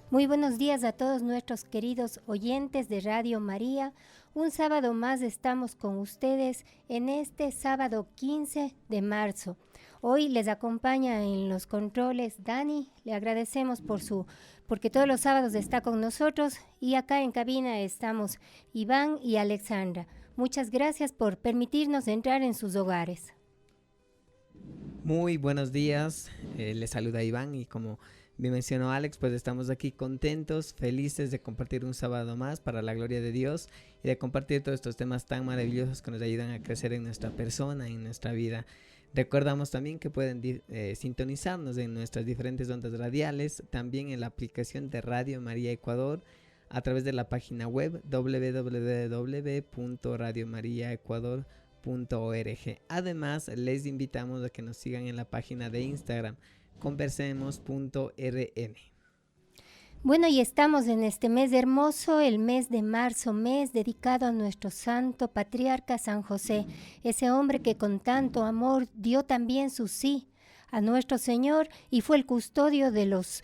Muy buenos días a todos nuestros queridos oyentes de Radio María. Un sábado más estamos con ustedes en este sábado 15 de marzo. Hoy les acompaña en los controles Dani. Le agradecemos porque todos los sábados está con nosotros, y acá en cabina estamos Iván y Alexandra. Muchas gracias por permitirnos entrar en sus hogares. Muy buenos días, les saluda Iván y como bien mencionó Alex, pues estamos aquí contentos, felices de compartir un sábado más para la gloria de Dios y de compartir todos estos temas tan maravillosos que nos ayudan a crecer en nuestra persona, en nuestra vida. Recordamos también que pueden sintonizarnos en nuestras diferentes ondas radiales, también en la aplicación de Radio María Ecuador, a través de la página web www.radiomariaecuador.org. Además, les invitamos a que nos sigan en la página de Instagram, conversemos.rn. Bueno, y estamos en este mes hermoso, el mes de marzo, mes dedicado a nuestro santo patriarca San José, ese hombre que con tanto amor dio también su sí a nuestro Señor y fue el custodio de los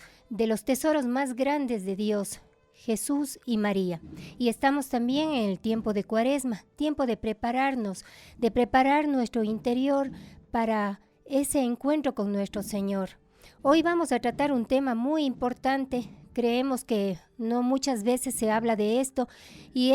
tesoros más grandes de Dios, Jesús y María. Y estamos también en el tiempo de Cuaresma, tiempo de prepararnos, de preparar nuestro interior para ese encuentro con nuestro Señor. Hoy vamos a tratar un tema muy importante. Creemos que no muchas veces se habla de esto, y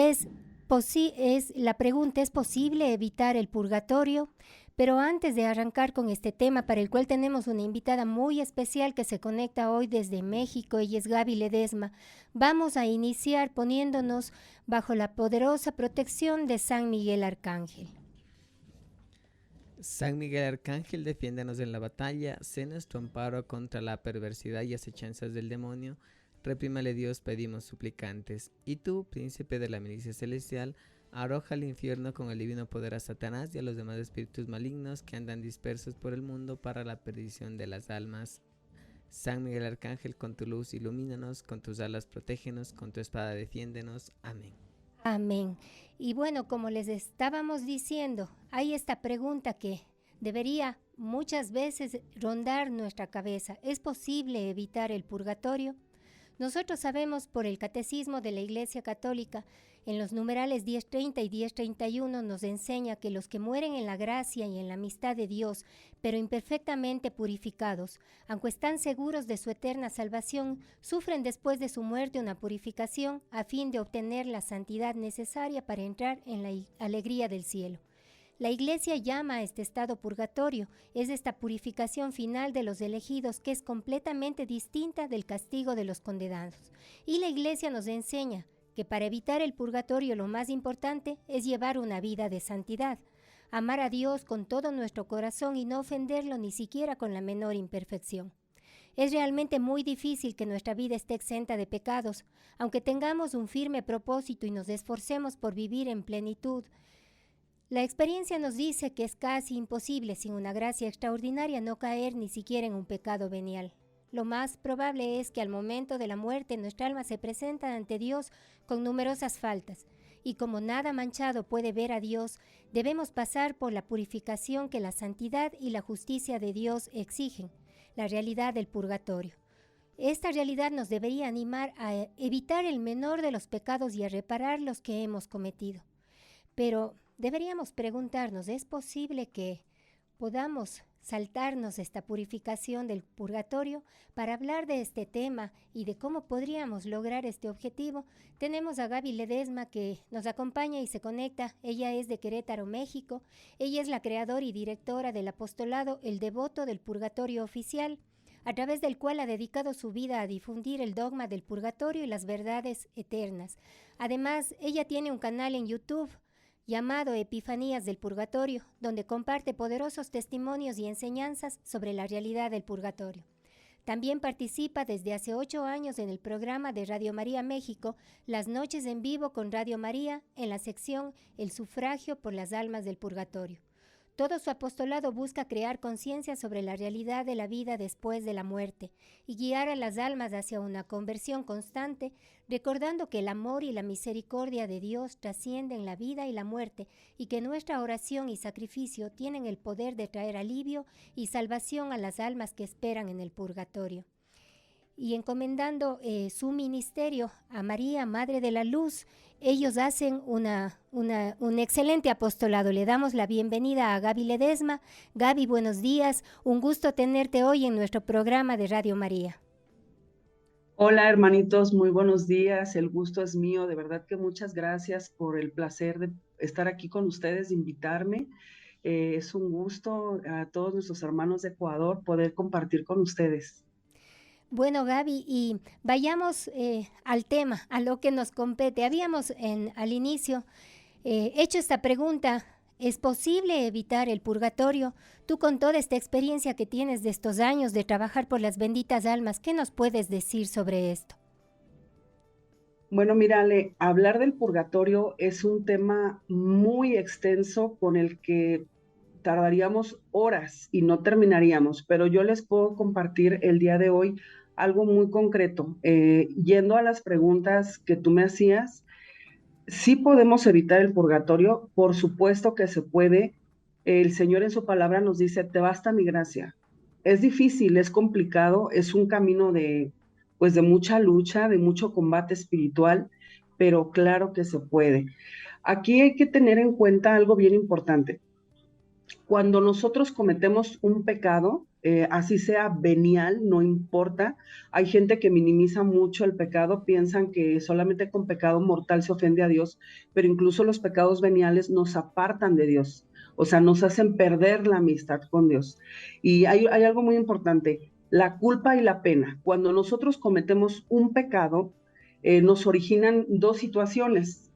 la pregunta: ¿es posible evitar el purgatorio? Pero antes de arrancar con este tema, para el cual tenemos una invitada muy especial que se conecta hoy desde México, ella es Gaby Ledesma, vamos a iniciar poniéndonos bajo la poderosa protección de San Miguel Arcángel. San Miguel Arcángel, defiéndanos en la batalla, sé nuestro amparo contra la perversidad y acechanzas del demonio. Reprímale Dios, pedimos suplicantes. Y tú, príncipe de la milicia celestial, arroja al infierno con el divino poder a Satanás y a los demás espíritus malignos que andan dispersos por el mundo para la perdición de las almas. San Miguel Arcángel, con tu luz ilumínanos, con tus alas protégenos, con tu espada defiéndenos. Amén. Amén. Y bueno, como les estábamos diciendo, hay esta pregunta que debería muchas veces rondar nuestra cabeza: ¿es posible evitar el purgatorio? Nosotros sabemos por el Catecismo de la Iglesia Católica, en los numerales 1030 y 1031 nos enseña que los que mueren en la gracia y en la amistad de Dios, pero imperfectamente purificados, aunque están seguros de su eterna salvación, sufren después de su muerte una purificación a fin de obtener la santidad necesaria para entrar en la alegría del cielo. La Iglesia llama a este estado purgatorio, es esta purificación final de los elegidos que es completamente distinta del castigo de los condenados. Y la Iglesia nos enseña que para evitar el purgatorio lo más importante es llevar una vida de santidad, amar a Dios con todo nuestro corazón y no ofenderlo ni siquiera con la menor imperfección. Es realmente muy difícil que nuestra vida esté exenta de pecados, aunque tengamos un firme propósito y nos esforcemos por vivir en plenitud. La experiencia nos dice que es casi imposible, sin una gracia extraordinaria, no caer ni siquiera en un pecado venial. Lo más probable es que al momento de la muerte nuestra alma se presenta ante Dios con numerosas faltas, y como nada manchado puede ver a Dios, debemos pasar por la purificación que la santidad y la justicia de Dios exigen, la realidad del purgatorio. Esta realidad nos debería animar a evitar el menor de los pecados y a reparar los que hemos cometido. Pero deberíamos preguntarnos: ¿es posible que podamos saltarnos esta purificación del purgatorio? Para hablar de este tema y de cómo podríamos lograr este objetivo, tenemos a Gaby Ledesma, que nos acompaña y se conecta. Ella es de Querétaro, México. Ella es la creadora y directora del apostolado El Devoto del Purgatorio Oficial, a través del cual ha dedicado su vida a difundir el dogma del purgatorio y las verdades eternas. Además, ella tiene un canal en YouTube llamado Epifanías del Purgatorio, donde comparte poderosos testimonios y enseñanzas sobre la realidad del purgatorio. También participa desde hace 8 años en el programa de Radio María México, Las Noches en Vivo con Radio María, en la sección El Sufragio por las Almas del Purgatorio. Todo su apostolado busca crear conciencia sobre la realidad de la vida después de la muerte y guiar a las almas hacia una conversión constante, recordando que el amor y la misericordia de Dios trascienden la vida y la muerte, y que nuestra oración y sacrificio tienen el poder de traer alivio y salvación a las almas que esperan en el purgatorio. y encomendando su ministerio a María, Madre de la Luz. Ellos hacen un excelente apostolado. Le damos la bienvenida a Gaby Ledesma. Gaby, buenos días. Un gusto tenerte hoy en nuestro programa de Radio María. Hola hermanitos, muy buenos días. El gusto es mío. De verdad que muchas gracias por el placer de estar aquí con ustedes, de invitarme. Es un gusto a todos nuestros hermanos de Ecuador poder compartir con ustedes. Bueno, Gaby, y vayamos al tema, a lo que nos compete. Habíamos al inicio hecho esta pregunta: ¿es posible evitar el purgatorio? Tú, con toda esta experiencia que tienes de estos años de trabajar por las benditas almas, ¿qué nos puedes decir sobre esto? Bueno, mírale, hablar del purgatorio es un tema muy extenso con el que tardaríamos horas y no terminaríamos, pero yo les puedo compartir el día de hoy algo muy concreto. Yendo a las preguntas que tú me hacías, ¿sí podemos evitar el purgatorio? Por supuesto que se puede. El Señor en su palabra nos dice: te basta mi gracia. Es difícil, es complicado, es un camino pues de mucha lucha, de mucho combate espiritual, pero claro que se puede. Aquí hay que tener en cuenta algo bien importante. Cuando nosotros cometemos un pecado, así sea venial, no importa. Hay gente que minimiza mucho el pecado, piensan que solamente con pecado mortal se ofende a Dios, pero incluso los pecados veniales nos apartan de Dios, o sea, nos hacen perder la amistad con Dios. Y hay algo muy importante: la culpa y la pena. Cuando nosotros cometemos un pecado, nos originan dos situaciones: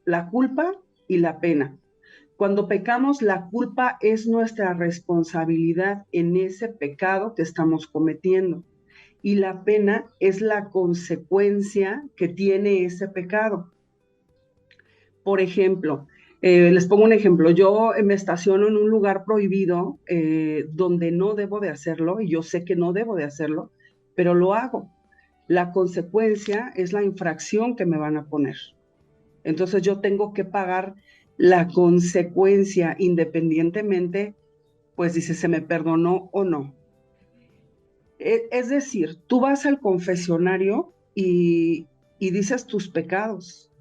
la culpa y la pena. Cuando pecamos, la culpa es nuestra responsabilidad en ese pecado que estamos cometiendo, y la pena es la consecuencia que tiene ese pecado. Por ejemplo, les pongo un ejemplo: yo me estaciono en un lugar prohibido donde no debo de hacerlo, y yo sé que no debo de hacerlo, pero lo hago. La consecuencia es la infracción que me van a poner. Entonces yo tengo que pagar la consecuencia, independientemente, pues, dice, se me perdonó o no. Es decir, tú vas al confesionario y dices tus pecados,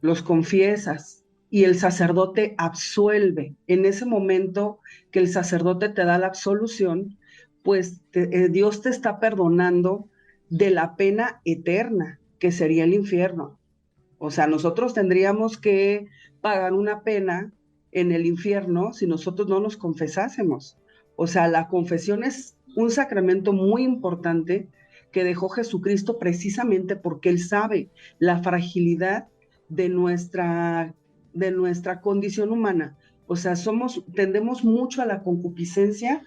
los confiesas, y el sacerdote absuelve. En ese momento que el sacerdote te da la absolución, pues Dios te está perdonando de la pena eterna, que sería el infierno. O sea, nosotros tendríamos que pagar una pena en el infierno si nosotros no nos confesásemos. O sea, la confesión es un sacramento muy importante que dejó Jesucristo, precisamente porque Él sabe la fragilidad de nuestra condición humana. O sea, tendemos mucho a la concupiscencia,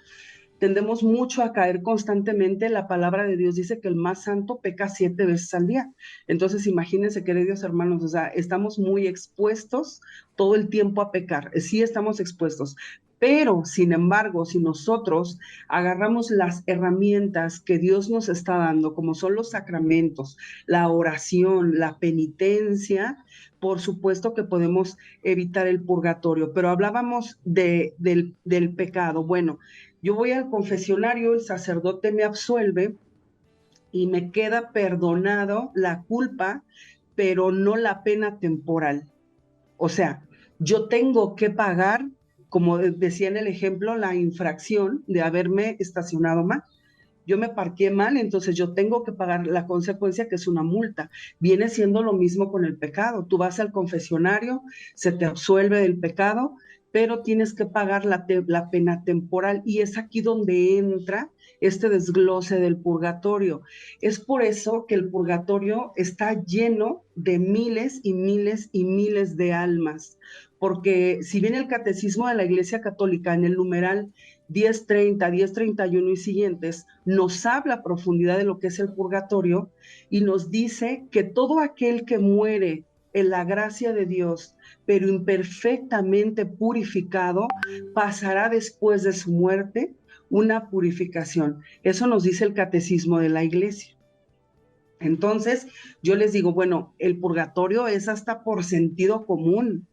tendemos mucho a caer constantemente. La palabra de Dios dice que el más santo peca 7 veces al día. Entonces, imagínense, queridos hermanos, o sea, estamos muy expuestos todo el tiempo a pecar. Sí, estamos expuestos. Pero, sin embargo, si nosotros agarramos las herramientas que Dios nos está dando, como son los sacramentos, la oración, la penitencia, por supuesto que podemos evitar el purgatorio. Pero hablábamos del pecado. Bueno, yo voy al confesionario, el sacerdote me absuelve y me queda perdonado la culpa, pero no la pena temporal. O sea, yo tengo que pagar, como decía en el ejemplo, la infracción de haberme estacionado mal. Yo me parqué mal, entonces yo tengo que pagar la consecuencia, que es una multa. Viene siendo lo mismo con el pecado. Tú vas al confesionario, se te absuelve del pecado, pero tienes que pagar la pena temporal, y es aquí donde entra este desglose del purgatorio. Es por eso que el purgatorio está lleno de miles y miles y miles de almas, porque si bien el catecismo de la Iglesia Católica, en el numeral 1030, 1031 y siguientes, nos habla a profundidad de lo que es el purgatorio, y nos dice que todo aquel que muere en la gracia de Dios, pero imperfectamente purificado, pasará después de su muerte una purificación. Eso nos dice el catecismo de la Iglesia. Entonces, yo les digo, bueno, el purgatorio es hasta por sentido común,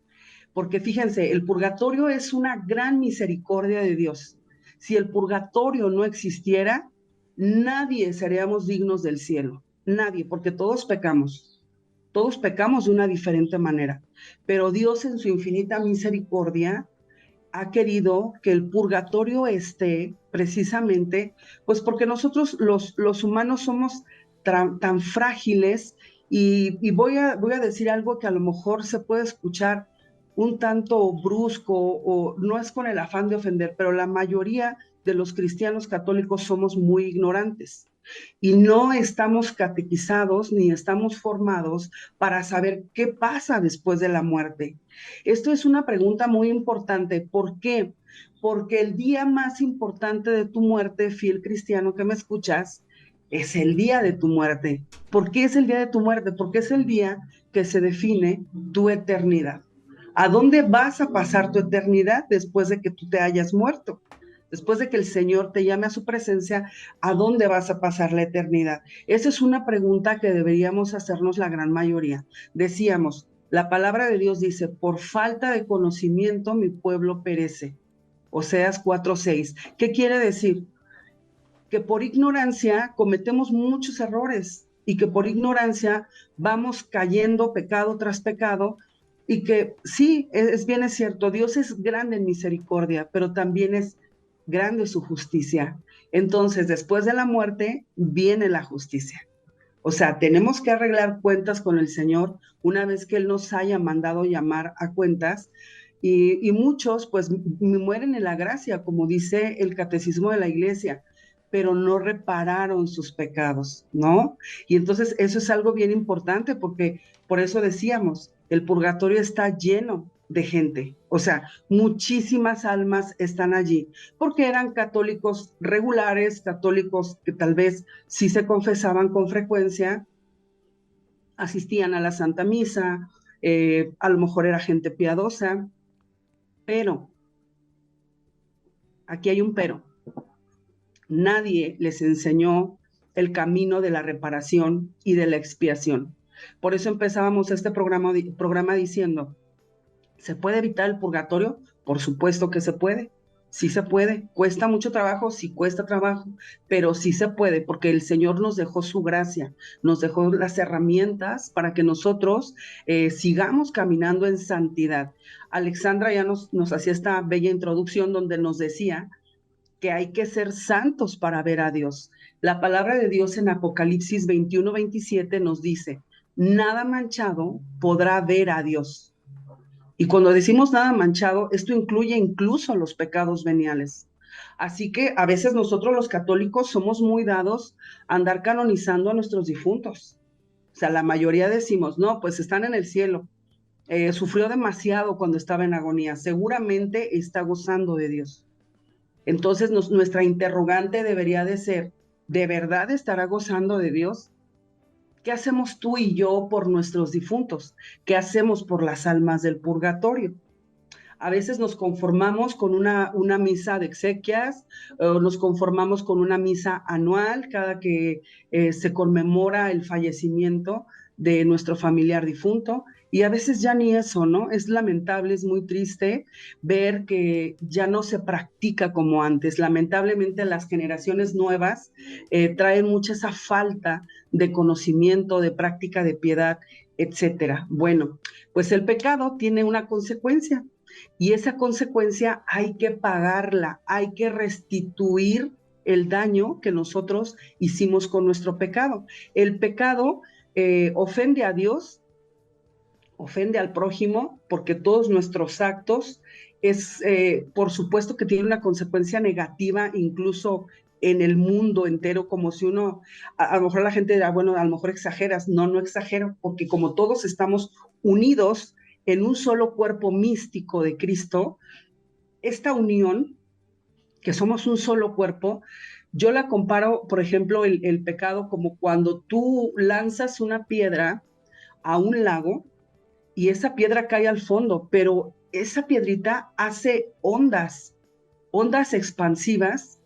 porque fíjense, el purgatorio es una gran misericordia de Dios. Si el purgatorio no existiera, nadie seríamos dignos del cielo, nadie, porque todos pecamos de una diferente manera, pero Dios en su infinita misericordia ha querido que el purgatorio esté precisamente, pues porque nosotros los humanos somos tan frágiles y voy a decir algo que a lo mejor se puede escuchar un tanto brusco o no es con el afán de ofender, pero la mayoría de los cristianos católicos somos muy ignorantes y no estamos catequizados ni estamos formados para saber qué pasa después de la muerte. Esto es una pregunta muy importante. ¿Por qué? Porque el día más importante de tu muerte, fiel cristiano que me escuchas, es el día de tu muerte. ¿Por qué es el día de tu muerte? Porque es el día que se define tu eternidad. ¿A dónde vas a pasar tu eternidad después de que tú te hayas muerto? Después de que el Señor te llame a su presencia, ¿a dónde vas a pasar la eternidad? Esa es una pregunta que deberíamos hacernos la gran mayoría. Decíamos, la palabra de Dios dice, por falta de conocimiento mi pueblo perece. Oseas 4:6. ¿Qué quiere decir? Que por ignorancia cometemos muchos errores y que por ignorancia vamos cayendo pecado tras pecado y que sí, bien es cierto, Dios es grande en misericordia, pero también es grande su justicia. Entonces, después de la muerte viene la justicia. O sea, tenemos que arreglar cuentas con el Señor una vez que Él nos haya mandado llamar a cuentas y muchos pues mueren en la gracia, como dice el catecismo de la iglesia, pero no repararon sus pecados, ¿no? Y entonces eso es algo bien importante porque por eso decíamos, el purgatorio está lleno de gente, o sea, muchísimas almas están allí, porque eran católicos regulares, católicos que tal vez sí se confesaban con frecuencia, asistían a la Santa Misa, a lo mejor era gente piadosa, pero, aquí hay un pero, nadie les enseñó el camino de la reparación y de la expiación. Por eso empezábamos este programa diciendo, ¿se puede evitar el purgatorio? Por supuesto que se puede. Sí se puede. ¿Cuesta mucho trabajo? Sí cuesta trabajo, pero sí se puede porque el Señor nos dejó su gracia, nos dejó las herramientas para que nosotros sigamos caminando en santidad. Alexandra ya nos hacía esta bella introducción donde nos decía que hay que ser santos para ver a Dios. La palabra de Dios en Apocalipsis 21:27 nos dice, nada manchado podrá ver a Dios. Y cuando decimos nada manchado, esto incluye incluso los pecados veniales. Así que a veces nosotros los católicos somos muy dados a andar canonizando a nuestros difuntos. O sea, la mayoría decimos, no, pues están en el cielo. Sufrió demasiado cuando estaba en agonía. Seguramente está gozando de Dios. Entonces nuestra interrogante debería de ser, ¿de verdad estará gozando de Dios? ¿Qué hacemos tú y yo por nuestros difuntos? ¿Qué hacemos por las almas del purgatorio? A veces nos conformamos con una misa de exequias, nos conformamos con una misa anual cada que se conmemora el fallecimiento de nuestro familiar difunto, y a veces ya ni eso, ¿no? Es lamentable, es muy triste ver que ya no se practica como antes. Lamentablemente las generaciones nuevas traen mucha esa falta de conocimiento, de práctica de piedad, etcétera. Bueno, pues el pecado tiene una consecuencia. Y esa consecuencia hay que pagarla, hay que restituir el daño que nosotros hicimos con nuestro pecado. El pecado ofende a Dios, ofende al prójimo, porque todos nuestros actos por supuesto que tiene una consecuencia negativa, incluso en el mundo entero, como si uno, a lo mejor la gente dirá, bueno, a lo mejor exageras. No, no exagero, porque como todos estamos unidos en un solo cuerpo místico de Cristo, esta unión, que somos un solo cuerpo, yo la comparo, por ejemplo, el pecado como cuando tú lanzas una piedra a un lago y esa piedra cae al fondo, pero esa piedrita hace ondas expansivas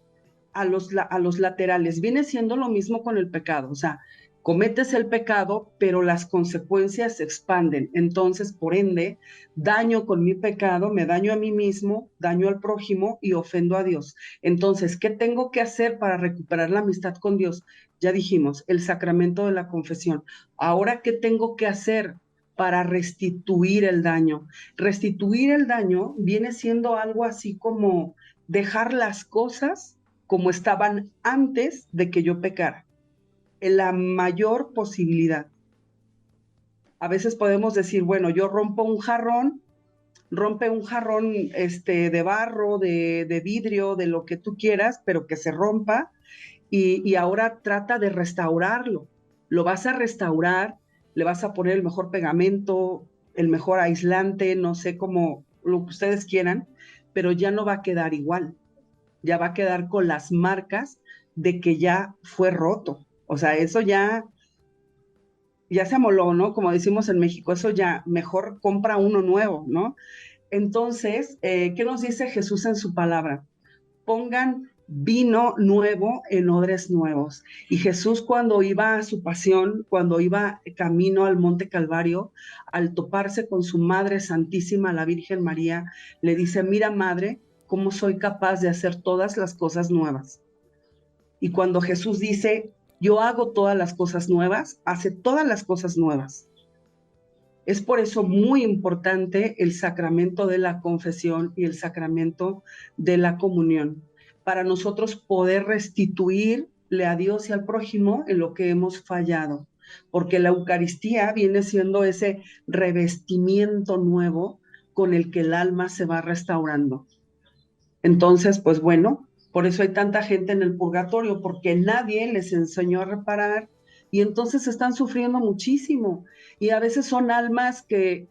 a los laterales. Viene siendo lo mismo con el pecado, o sea, Cometes el pecado, pero las consecuencias se expanden. Entonces, por ende, daño con mi pecado, me daño a mí mismo, daño al prójimo y ofendo a Dios. Entonces, ¿qué tengo que hacer para recuperar la amistad con Dios? Ya dijimos, el sacramento de la confesión. Ahora, ¿qué tengo que hacer para restituir el daño? Restituir el daño viene siendo algo así como dejar las cosas como estaban antes de que yo pecara, en la mayor posibilidad. A veces podemos decir, bueno, yo rompo un jarrón, rompe un jarrón de barro, de vidrio, de lo que tú quieras, pero que se rompa, y ahora trata de restaurarlo. Lo vas a restaurar, le vas a poner el mejor pegamento, el mejor aislante, no sé cómo, lo que ustedes quieran, pero ya no va a quedar igual. Ya va a quedar con las marcas de que ya fue roto. O sea, eso ya se amoló, ¿no? Como decimos en México, eso ya mejor compra uno nuevo, ¿no? Entonces, ¿qué nos dice Jesús en su palabra? Pongan vino nuevo en odres nuevos. Y Jesús, cuando iba a su pasión, cuando iba camino al Monte Calvario, al toparse con su Madre Santísima, la Virgen María, le dice, mira, Madre, cómo soy capaz de hacer todas las cosas nuevas. Y cuando Jesús dice, yo hago todas las cosas nuevas, hace todas las cosas nuevas. Es por eso muy importante el sacramento de la confesión y el sacramento de la comunión, para nosotros poder restituirle a Dios y al prójimo en lo que hemos fallado, porque la Eucaristía viene siendo ese revestimiento nuevo con el que el alma se va restaurando. Entonces, pues bueno, por eso hay tanta gente en el purgatorio, porque nadie les enseñó a reparar y entonces están sufriendo muchísimo. Y a veces son almas que,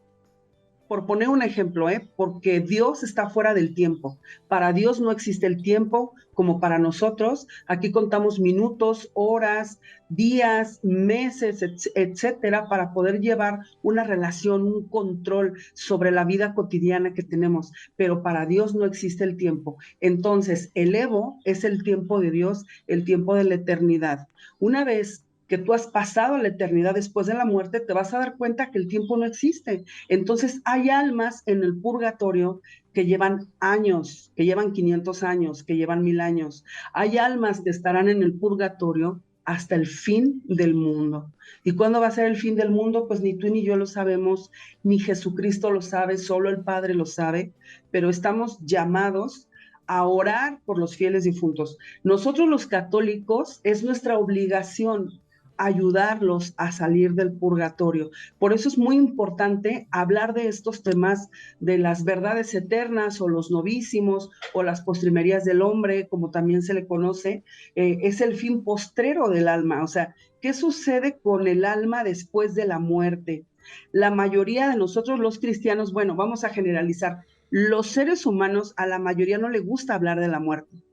por poner un ejemplo, porque Dios está fuera del tiempo. Para Dios no existe el tiempo como para nosotros. Aquí contamos minutos, horas, días, meses, etcétera, para poder llevar una relación, un control sobre la vida cotidiana que tenemos. Pero para Dios no existe el tiempo. Entonces, el Evo es el tiempo de Dios, el tiempo de la eternidad. Una vez que tú has pasado la eternidad después de la muerte, te vas a dar cuenta que el tiempo no existe. Entonces hay almas en el purgatorio que llevan años, que llevan 500 años, que llevan 1000 años. Hay almas que estarán en el purgatorio hasta el fin del mundo. ¿Y cuándo va a ser el fin del mundo? Pues ni tú ni yo lo sabemos, ni Jesucristo lo sabe, solo el Padre lo sabe, pero estamos llamados a orar por los fieles difuntos. Nosotros los católicos es nuestra obligación ayudarlos a salir del purgatorio. Por eso es muy importante hablar de estos temas de las verdades eternas o los novísimos o las postrimerías del hombre, como también se le conoce. Es el fin postrero del alma. O sea, ¿qué sucede con el alma después de la muerte? La mayoría de nosotros los cristianos, bueno, vamos a generalizar, los seres humanos, a la mayoría no le gusta hablar de la muerte.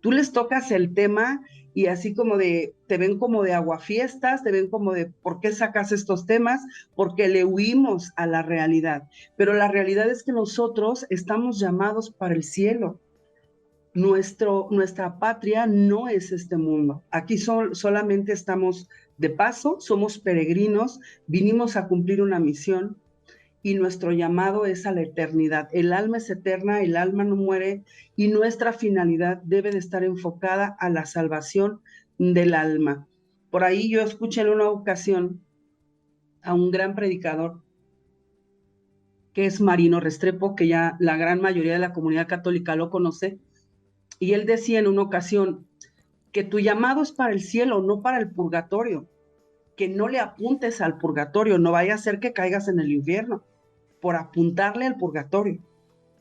Tú les tocas el tema y así como te ven como de aguafiestas, te ven como de, ¿por qué sacas estos temas? Porque le huimos a la realidad. Pero la realidad es que nosotros estamos llamados para el cielo. Nuestra patria no es este mundo. Aquí solamente estamos de paso, somos peregrinos, vinimos a cumplir una misión, y nuestro llamado es a la eternidad. El alma es eterna, el alma no muere y nuestra finalidad debe de estar enfocada a la salvación del alma. Por ahí yo escuché en una ocasión a un gran predicador que es Marino Restrepo, que ya la gran mayoría de la comunidad católica lo conoce, y él decía en una ocasión que tu llamado es para el cielo, no para el purgatorio, que no le apuntes al purgatorio, no vaya a ser que caigas en el infierno por apuntarle al purgatorio,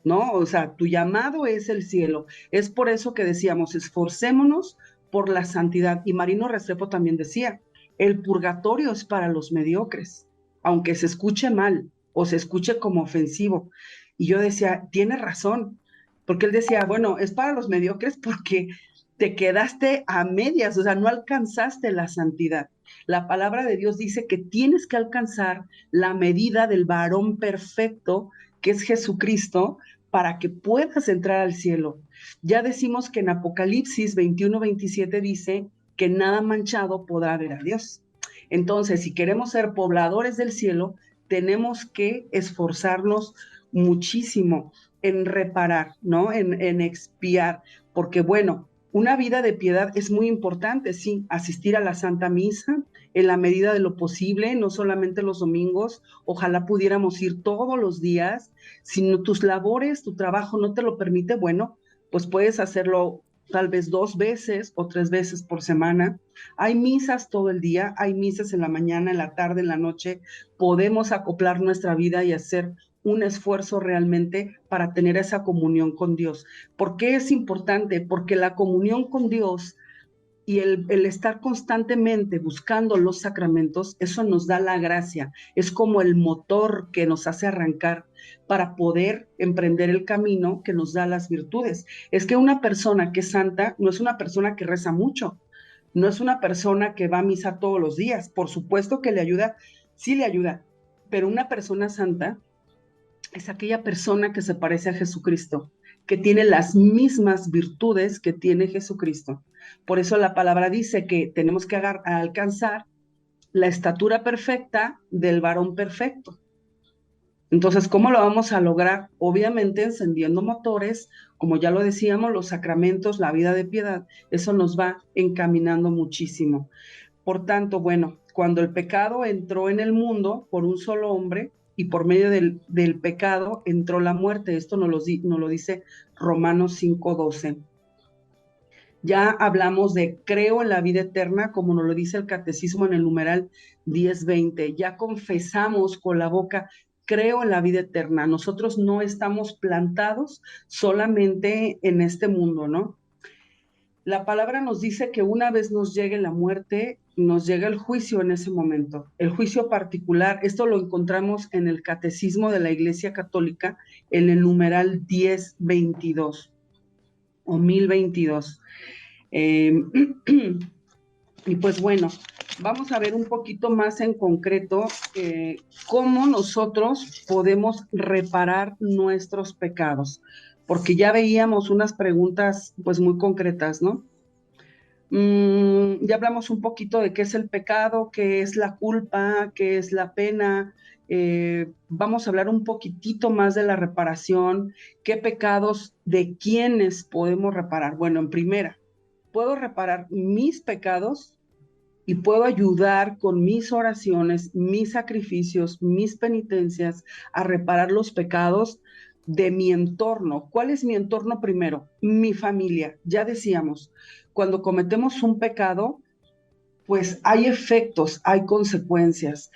¿no? O sea, tu llamado es el cielo. Es por eso que decíamos, esforcémonos por la santidad. Y Marino Restrepo también decía, el purgatorio es para los mediocres, aunque se escuche mal o se escuche como ofensivo. Y yo decía, tiene razón, porque él decía, bueno, es para los mediocres porque te quedaste a medias, o sea, no alcanzaste la santidad. La palabra de Dios dice que tienes que alcanzar la medida del varón perfecto, que es Jesucristo, para que puedas entrar al cielo. Ya decimos que en Apocalipsis 21-27 dice que nada manchado podrá ver a Dios. Entonces, si queremos ser pobladores del cielo, tenemos que esforzarnos muchísimo en reparar, ¿no? En expiar, porque bueno, una vida de piedad es muy importante, sí, asistir a la Santa Misa en la medida de lo posible, no solamente los domingos, ojalá pudiéramos ir todos los días, si no, tus labores, tu trabajo no te lo permite, bueno, pues puedes hacerlo tal vez 2 veces o 3 veces por semana. Hay misas todo el día, hay misas en la mañana, en la tarde, en la noche, podemos acoplar nuestra vida y hacer un esfuerzo realmente para tener esa comunión con Dios. ¿Por qué es importante? Porque la comunión con Dios y el estar constantemente buscando los sacramentos, eso nos da la gracia, es como el motor que nos hace arrancar para poder emprender el camino que nos da las virtudes. Es que una persona que es santa no es una persona que reza mucho, no es una persona que va a misa todos los días, por supuesto que le ayuda, sí le ayuda, pero una persona santa es aquella persona que se parece a Jesucristo, que tiene las mismas virtudes que tiene Jesucristo. Por eso la palabra dice que tenemos que alcanzar la estatura perfecta del varón perfecto. Entonces, ¿cómo lo vamos a lograr? Obviamente encendiendo motores, como ya lo decíamos, los sacramentos, la vida de piedad, eso nos va encaminando muchísimo. Por tanto, bueno, cuando el pecado entró en el mundo por un solo hombre y por medio del pecado entró la muerte, esto nos lo dice Romanos 5:12. Ya hablamos de creo en la vida eterna, como nos lo dice el catecismo en el numeral 1020. Ya confesamos con la boca, creo en la vida eterna. Nosotros no estamos plantados solamente en este mundo, ¿no? La palabra nos dice que una vez nos llegue la muerte, nos llega el juicio en ese momento. El juicio particular, esto lo encontramos en el Catecismo de la Iglesia Católica, en el numeral 1022 o 1022. Y pues bueno, vamos a ver un poquito más en concreto cómo nosotros podemos reparar nuestros pecados, porque ya veíamos unas preguntas pues muy concretas, ¿no? Ya hablamos un poquito de qué es el pecado, qué es la culpa, qué es la pena. Vamos a hablar un poquitito más de la reparación, qué pecados, de quiénes podemos reparar. Bueno, en primera, puedo reparar mis pecados y puedo ayudar con mis oraciones, mis sacrificios, mis penitencias a reparar los pecados de mi entorno. ¿Cuál es mi entorno primero? Mi familia. Ya decíamos, cuando cometemos un pecado, pues hay efectos, hay consecuencias.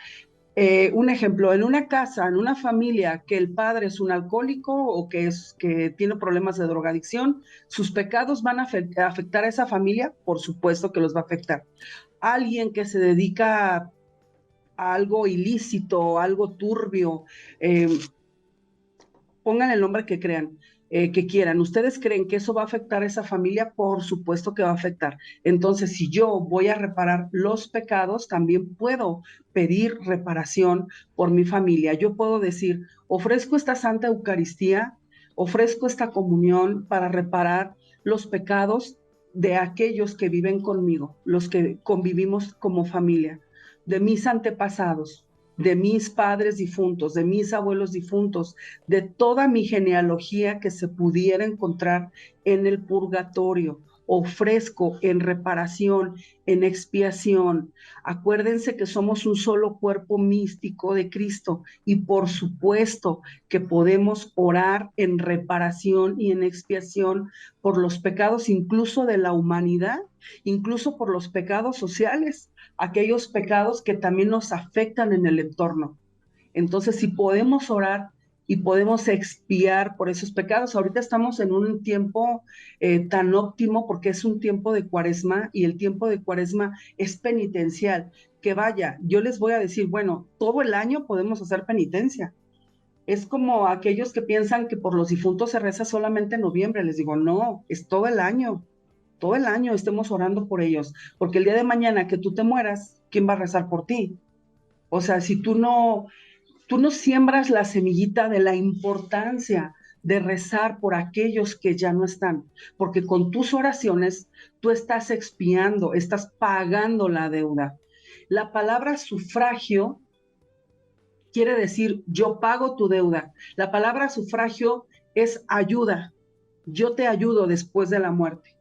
Un ejemplo, en una casa, en una familia, que el padre es un alcohólico o que tiene problemas de drogadicción, ¿sus pecados van a afectar a esa familia? Por supuesto que los va a afectar. Alguien que se dedica a algo ilícito, algo turbio, pongan el nombre que crean, que quieran. ¿Ustedes creen que eso va a afectar a esa familia? Por supuesto que va a afectar. Entonces, si yo voy a reparar los pecados, también puedo pedir reparación por mi familia. Yo puedo decir, ofrezco esta Santa Eucaristía, ofrezco esta comunión para reparar los pecados de aquellos que viven conmigo, los que convivimos como familia, de mis antepasados, de mis padres difuntos, de mis abuelos difuntos, de toda mi genealogía que se pudiera encontrar en el purgatorio. Ofrezco en reparación, en expiación. Acuérdense que somos un solo cuerpo místico de Cristo y por supuesto que podemos orar en reparación y en expiación por los pecados incluso de la humanidad, incluso por los pecados sociales, aquellos pecados que también nos afectan en el entorno. Entonces, si podemos orar y podemos expiar por esos pecados, ahorita estamos en un tiempo tan óptimo porque es un tiempo de Cuaresma y el tiempo de Cuaresma es penitencial. Que vaya, yo les voy a decir, bueno, todo el año podemos hacer penitencia. Es como aquellos que piensan que por los difuntos se reza solamente en noviembre. Les digo, no, es todo el año estemos orando por ellos, porque el día de mañana que tú te mueras, ¿quién va a rezar por ti? O sea, si tú no siembras la semillita de la importancia de rezar por aquellos que ya no están, porque con tus oraciones tú estás expiando, estás pagando la deuda. La palabra sufragio quiere decir yo pago tu deuda. La palabra sufragio es ayuda. Yo te ayudo después de la muerte.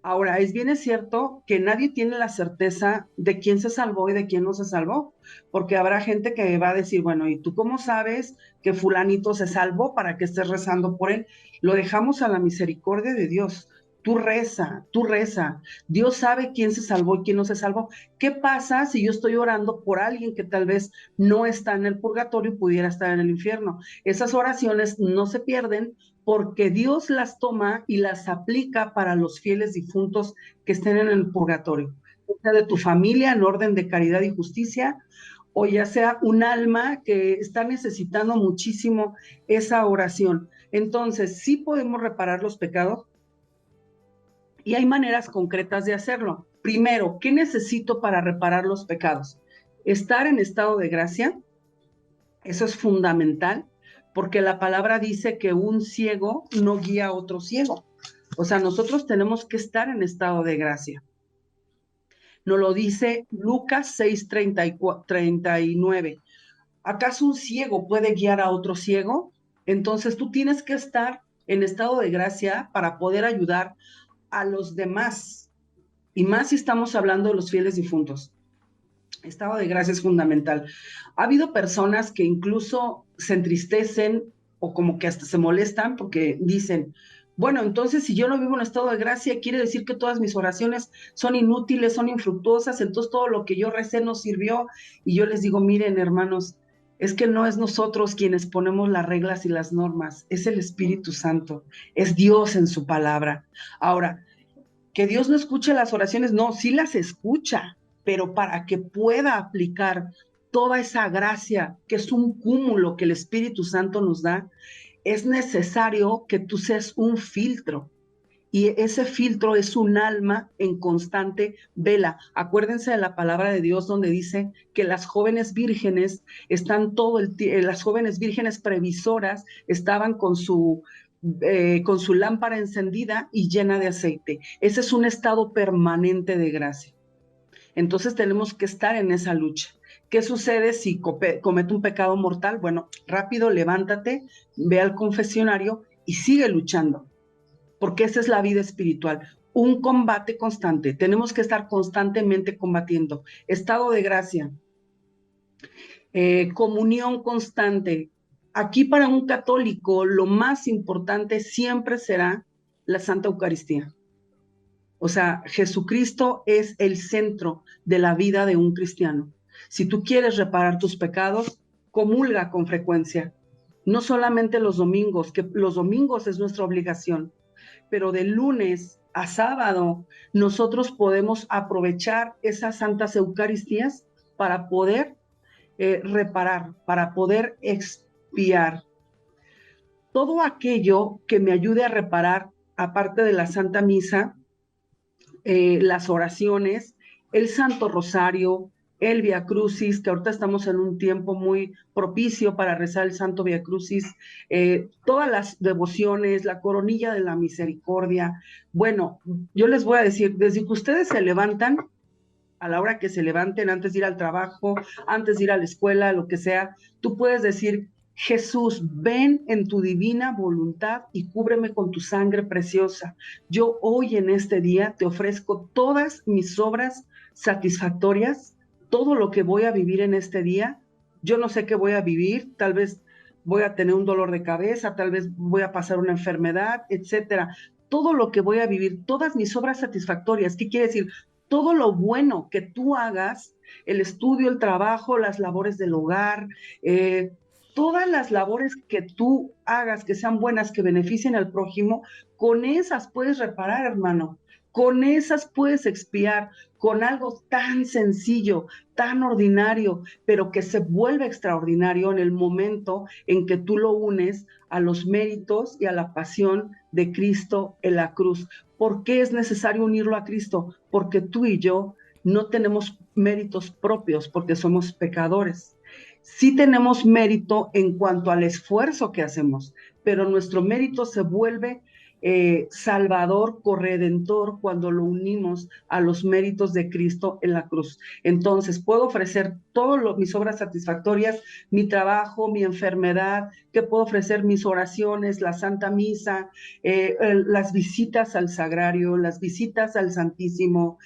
Ahora, es bien cierto que nadie tiene la certeza de quién se salvó y de quién no se salvó, porque habrá gente que va a decir, bueno, ¿y tú cómo sabes que fulanito se salvó para que estés rezando por él? Lo dejamos a la misericordia de Dios. Tú reza, tú reza. Dios sabe quién se salvó y quién no se salvó. ¿Qué pasa si yo estoy orando por alguien que tal vez no está en el purgatorio y pudiera estar en el infierno? Esas oraciones no se pierden porque Dios las toma y las aplica para los fieles difuntos que estén en el purgatorio, ya sea de tu familia en orden de caridad y justicia, o ya sea un alma que está necesitando muchísimo esa oración. Entonces, sí podemos reparar los pecados y hay maneras concretas de hacerlo. Primero, ¿qué necesito para reparar los pecados? Estar en estado de gracia, eso es fundamental, porque la palabra dice que un ciego no guía a otro ciego. O sea, nosotros tenemos que estar en estado de gracia. Nos lo dice Lucas 6:39. ¿Acaso un ciego puede guiar a otro ciego? Entonces tú tienes que estar en estado de gracia para poder ayudar a los demás. Y más si estamos hablando de los fieles difuntos. Estado de gracia es fundamental. Ha habido personas que incluso se entristecen o como que hasta se molestan porque dicen, bueno, entonces si yo no vivo en estado de gracia, quiere decir que todas mis oraciones son inútiles, son infructuosas, entonces todo lo que yo recé no sirvió. Y yo les digo, miren, hermanos, es que no es nosotros quienes ponemos las reglas y las normas, es el Espíritu Santo, es Dios en su palabra. Ahora, que Dios no escuche las oraciones, no, sí las escucha, pero para que pueda aplicar toda esa gracia, que es un cúmulo que el Espíritu Santo nos da, es necesario que tú seas un filtro. Y ese filtro es un alma en constante vela. Acuérdense de la palabra de Dios donde dice que las jóvenes vírgenes están todo el tiempo, las jóvenes vírgenes previsoras estaban con su lámpara encendida y llena de aceite. Ese es un estado permanente de gracia. Entonces tenemos que estar en esa lucha. ¿Qué sucede si comete un pecado mortal? Bueno, rápido, levántate, ve al confesionario y sigue luchando, porque esa es la vida espiritual, un combate constante. Tenemos que estar constantemente combatiendo. Estado de gracia, comunión constante. Aquí para un católico lo más importante siempre será la Santa Eucaristía. O sea, Jesucristo es el centro de la vida de un cristiano. Si tú quieres reparar tus pecados, comulga con frecuencia. No solamente los domingos, que los domingos es nuestra obligación, pero de lunes a sábado nosotros podemos aprovechar esas santas Eucaristías para poder reparar, para poder expiar. Todo aquello que me ayude a reparar, aparte de la Santa Misa, las oraciones, el Santo Rosario, el Via Crucis, que ahorita estamos en un tiempo muy propicio para rezar el Santo Via Crucis, todas las devociones, la coronilla de la misericordia. Bueno, yo les voy a decir, desde que ustedes se levantan, a la hora que se levanten, antes de ir al trabajo, antes de ir a la escuela, lo que sea, tú puedes decir, Jesús, ven en tu divina voluntad y cúbreme con tu sangre preciosa. Yo hoy en este día te ofrezco todas mis obras satisfactorias, todo lo que voy a vivir en este día. Yo no sé qué voy a vivir, tal vez voy a tener un dolor de cabeza, tal vez voy a pasar una enfermedad, etcétera. Todo lo que voy a vivir, todas mis obras satisfactorias, ¿qué quiere decir? Todo lo bueno que tú hagas, el estudio, el trabajo, las labores del hogar, todas las labores que tú hagas que sean buenas, que beneficien al prójimo, con esas puedes reparar, hermano. Con esas puedes expiar, con algo tan sencillo, tan ordinario, pero que se vuelve extraordinario en el momento en que tú lo unes a los méritos y a la pasión de Cristo en la cruz. ¿Por qué es necesario unirlo a Cristo? Porque tú y yo no tenemos méritos propios, porque somos pecadores. Sí tenemos mérito en cuanto al esfuerzo que hacemos, pero nuestro mérito se vuelve salvador, corredentor, cuando lo unimos a los méritos de Cristo en la cruz. Entonces, puedo ofrecer todas mis obras satisfactorias, mi trabajo, mi enfermedad, que puedo ofrecer mis oraciones, la Santa Misa, las visitas al Sagrario, las visitas al Santísimo,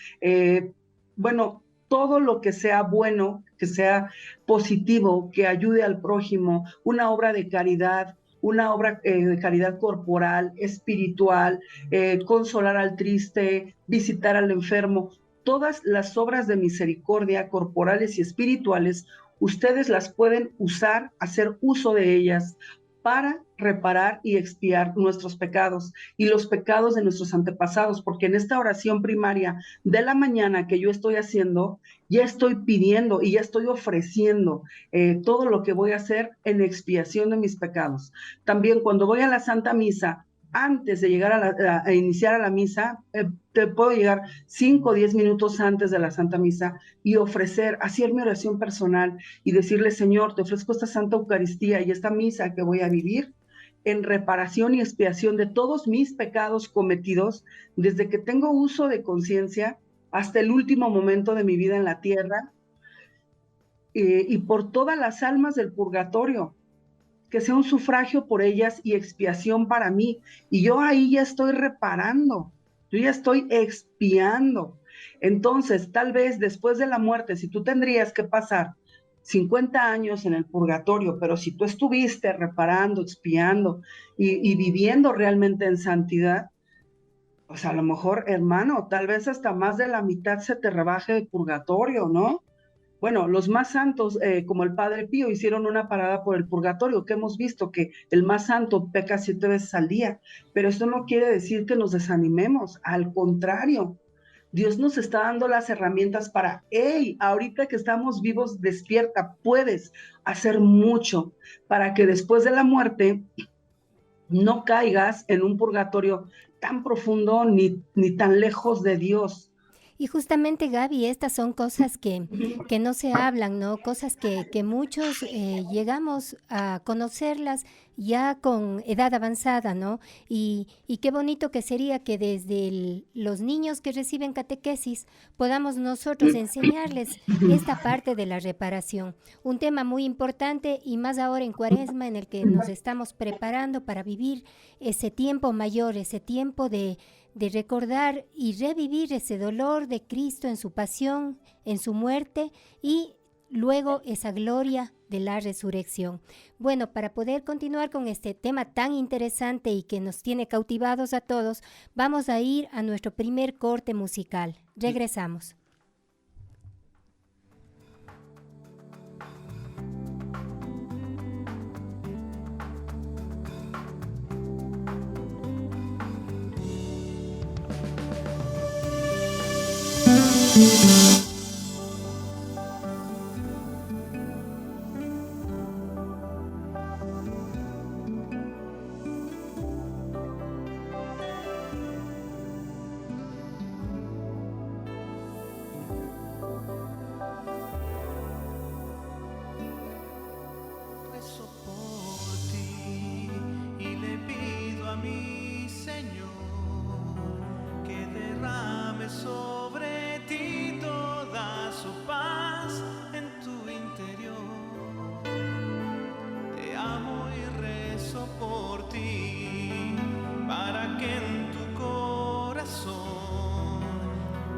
bueno, todo lo que sea bueno, que sea positivo, que ayude al prójimo, una obra de caridad, una obra de caridad corporal, espiritual, consolar al triste, visitar al enfermo. Todas las obras de misericordia corporales y espirituales, ustedes las pueden usar, hacer uso de ellas para reparar y expiar nuestros pecados y los pecados de nuestros antepasados, porque en esta oración primaria de la mañana que yo estoy haciendo, ya estoy pidiendo y ya estoy ofreciendo todo lo que voy a hacer en expiación de mis pecados. También cuando voy a la Santa Misa, antes de llegar a iniciar a la misa, te puedo llegar 5 o 10 minutos antes de la Santa Misa y ofrecer, hacer mi oración personal y decirle, Señor, te ofrezco esta Santa Eucaristía y esta misa que voy a vivir en reparación y expiación de todos mis pecados cometidos desde que tengo uso de conciencia hasta el último momento de mi vida en la tierra, y por todas las almas del purgatorio, que sea un sufragio por ellas y expiación para mí. Y yo ahí ya estoy reparando, yo ya estoy expiando. Entonces, tal vez después de la muerte, si tú tendrías que pasar 50 años en el purgatorio, pero si tú estuviste reparando, expiando y viviendo realmente en santidad, pues a lo mejor, hermano, tal vez hasta más de la mitad se te rebaje el purgatorio, ¿no? Bueno, los más santos, como el Padre Pío, hicieron una parada por el purgatorio, que hemos visto que el más santo peca 7 veces al día, pero esto no quiere decir que nos desanimemos, al contrario, Dios nos está dando las herramientas para, hey, ahorita que estamos vivos, despierta, puedes hacer mucho para que después de la muerte no caigas en un purgatorio tan profundo ni tan lejos de Dios. Y justamente, Gaby, estas son cosas que no se hablan, ¿no? Cosas que muchos llegamos a conocerlas ya con edad avanzada, ¿no? Y qué bonito que sería que desde los niños que reciben catequesis podamos nosotros enseñarles esta parte de la reparación. Un tema muy importante y más ahora en Cuaresma, en el que nos estamos preparando para vivir ese tiempo mayor, ese tiempo de recordar y revivir ese dolor de Cristo en su pasión, en su muerte y luego esa gloria de la resurrección. Bueno, para poder continuar con este tema tan interesante y que nos tiene cautivados a todos, vamos a ir a nuestro primer corte musical. Regresamos.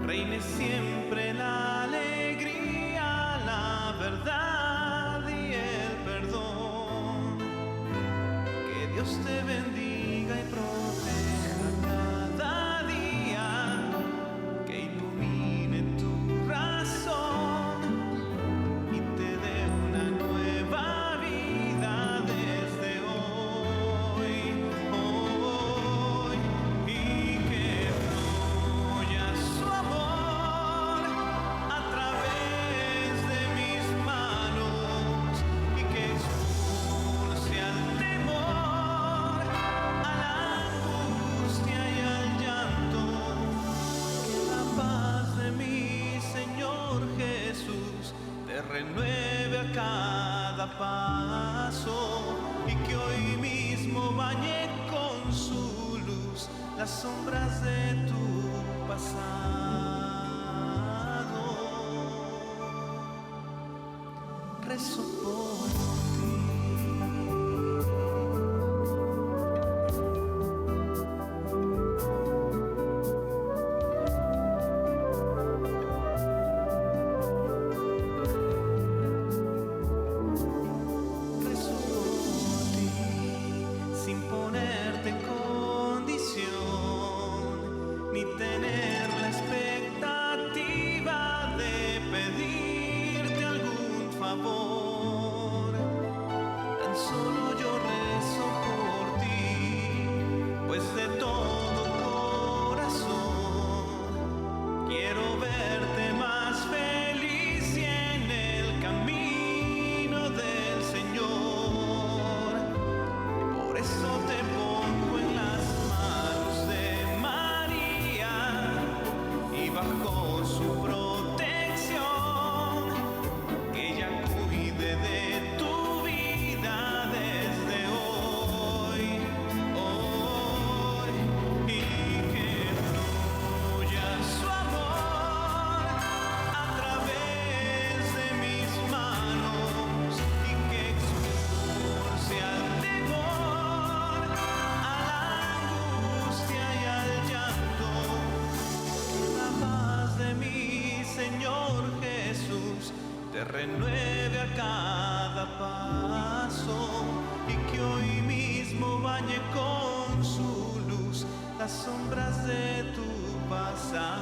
Reine siempre la alegría, la verdad y el perdón. Que Dios te bendiga y proteja cada día, que ilumine tu razón y te dé una nueva vida desde hoy, y que fluya su amor a través de mis manos y que expulse al temor, a la angustia y al llanto. Que la paz de mi Señor Jesús te renueve a cada paso y que hoy mismo bañe con su luz las sombras de tu pasado. Rezo por ti. Renueve a cada paso y que hoy mismo bañe con su luz las sombras de tu pasado.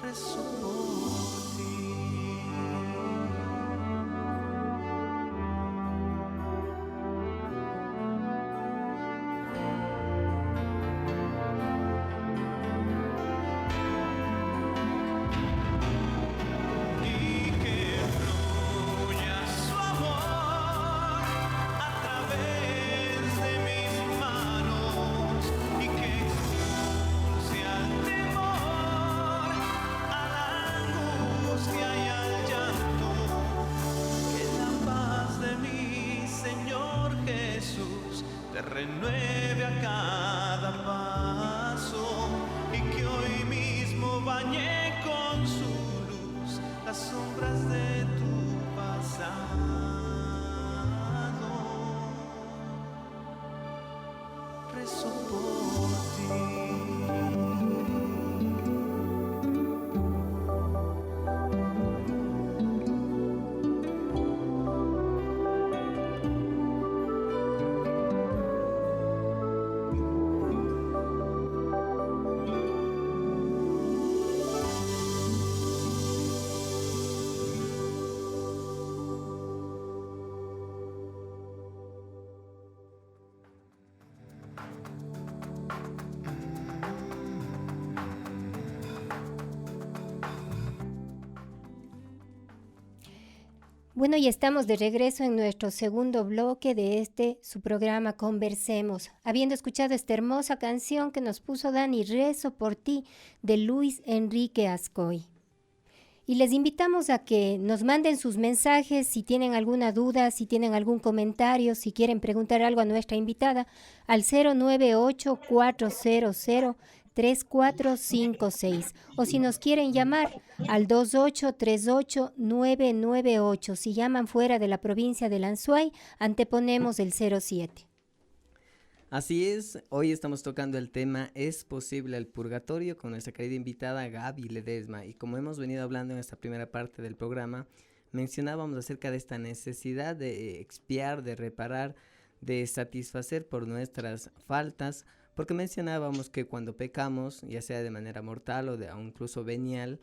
Rezo por ti. Renueve a cada paso y que hoy mismo bañe con su luz las sombras de tu pasado. Rezo por ti. Bueno, y estamos de regreso en nuestro segundo bloque de su programa Conversemos. Habiendo escuchado esta hermosa canción que nos puso Dani, Rezo por ti, de Luis Enrique Ascoy. Y les invitamos a que nos manden sus mensajes si tienen alguna duda, si tienen algún comentario, si quieren preguntar algo a nuestra invitada, al 098-400-3456. O si nos quieren llamar, al 2838-998. Si llaman fuera de la provincia de Lanzuay, anteponemos el 07. Así es, hoy estamos tocando el tema ¿Es posible el purgatorio? Con nuestra querida invitada Gaby Ledesma. Y como hemos venido hablando en esta primera parte del programa, mencionábamos acerca de esta necesidad de expiar, de reparar, de satisfacer por nuestras faltas, porque mencionábamos que cuando pecamos, ya sea de manera mortal o incluso venial,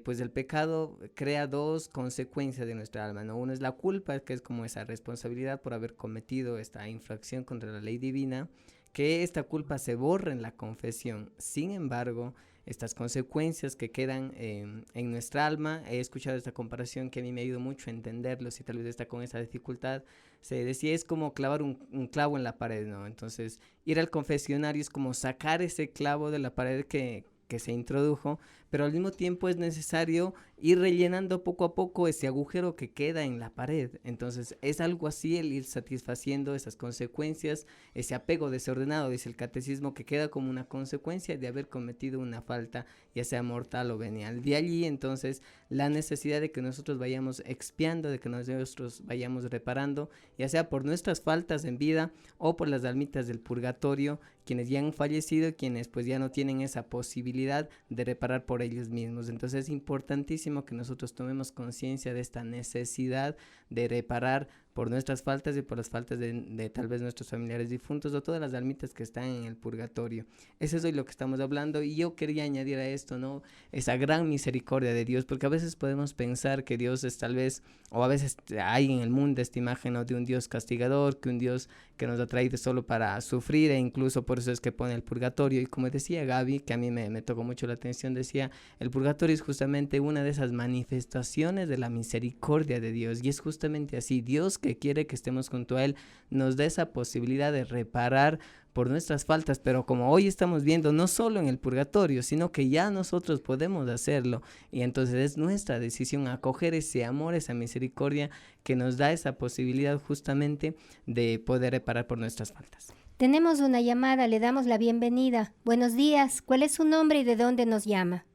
pues el pecado crea dos consecuencias de nuestra alma, ¿no? Uno es la culpa, que es como esa responsabilidad por haber cometido esta infracción contra la ley divina, que esta culpa se borra en la confesión. Sin embargo, estas consecuencias que quedan en nuestra alma, he escuchado esta comparación que a mí me ayudó mucho a entenderlo, si tal vez está con esa dificultad, se decía es como clavar un clavo en la pared, ¿no? Entonces, ir al confesionario es como sacar ese clavo de la pared que se introdujo, pero al mismo tiempo es necesario ir rellenando poco a poco ese agujero que queda en la pared. Entonces es algo así el ir satisfaciendo esas consecuencias, ese apego desordenado, dice el catecismo, que queda como una consecuencia de haber cometido una falta, ya sea mortal o venial. De allí entonces la necesidad de que nosotros vayamos expiando, de que nosotros vayamos reparando, ya sea por nuestras faltas en vida o por las almitas del purgatorio, quienes ya han fallecido, quienes pues ya no tienen esa posibilidad de reparar por ellos mismos. Entonces es importantísimo que nosotros tomemos conciencia de esta necesidad de reparar por nuestras faltas y por las faltas de tal vez nuestros familiares difuntos o todas las almitas que están en el purgatorio. Eso es hoy lo que estamos hablando, y yo quería añadir a esto, ¿no?, esa gran misericordia de Dios, porque a veces podemos pensar que Dios es tal vez, o a veces hay en el mundo esta imagen, ¿no?, de un Dios castigador, que un Dios que nos ha traído solo para sufrir, e incluso por eso es que pone el purgatorio. Y como decía Gaby, que a mí me tocó mucho la atención, decía, el purgatorio es justamente una de esas manifestaciones de la misericordia de Dios, y es justamente así. Dios, que quiere que estemos junto a Él, nos da esa posibilidad de reparar por nuestras faltas, pero como hoy estamos viendo, no solo en el purgatorio, sino que ya nosotros podemos hacerlo, y entonces es nuestra decisión acoger ese amor, esa misericordia que nos da esa posibilidad justamente de poder reparar por nuestras faltas. Tenemos una llamada, le damos la bienvenida. Buenos días, ¿cuál es su nombre y de dónde nos llama?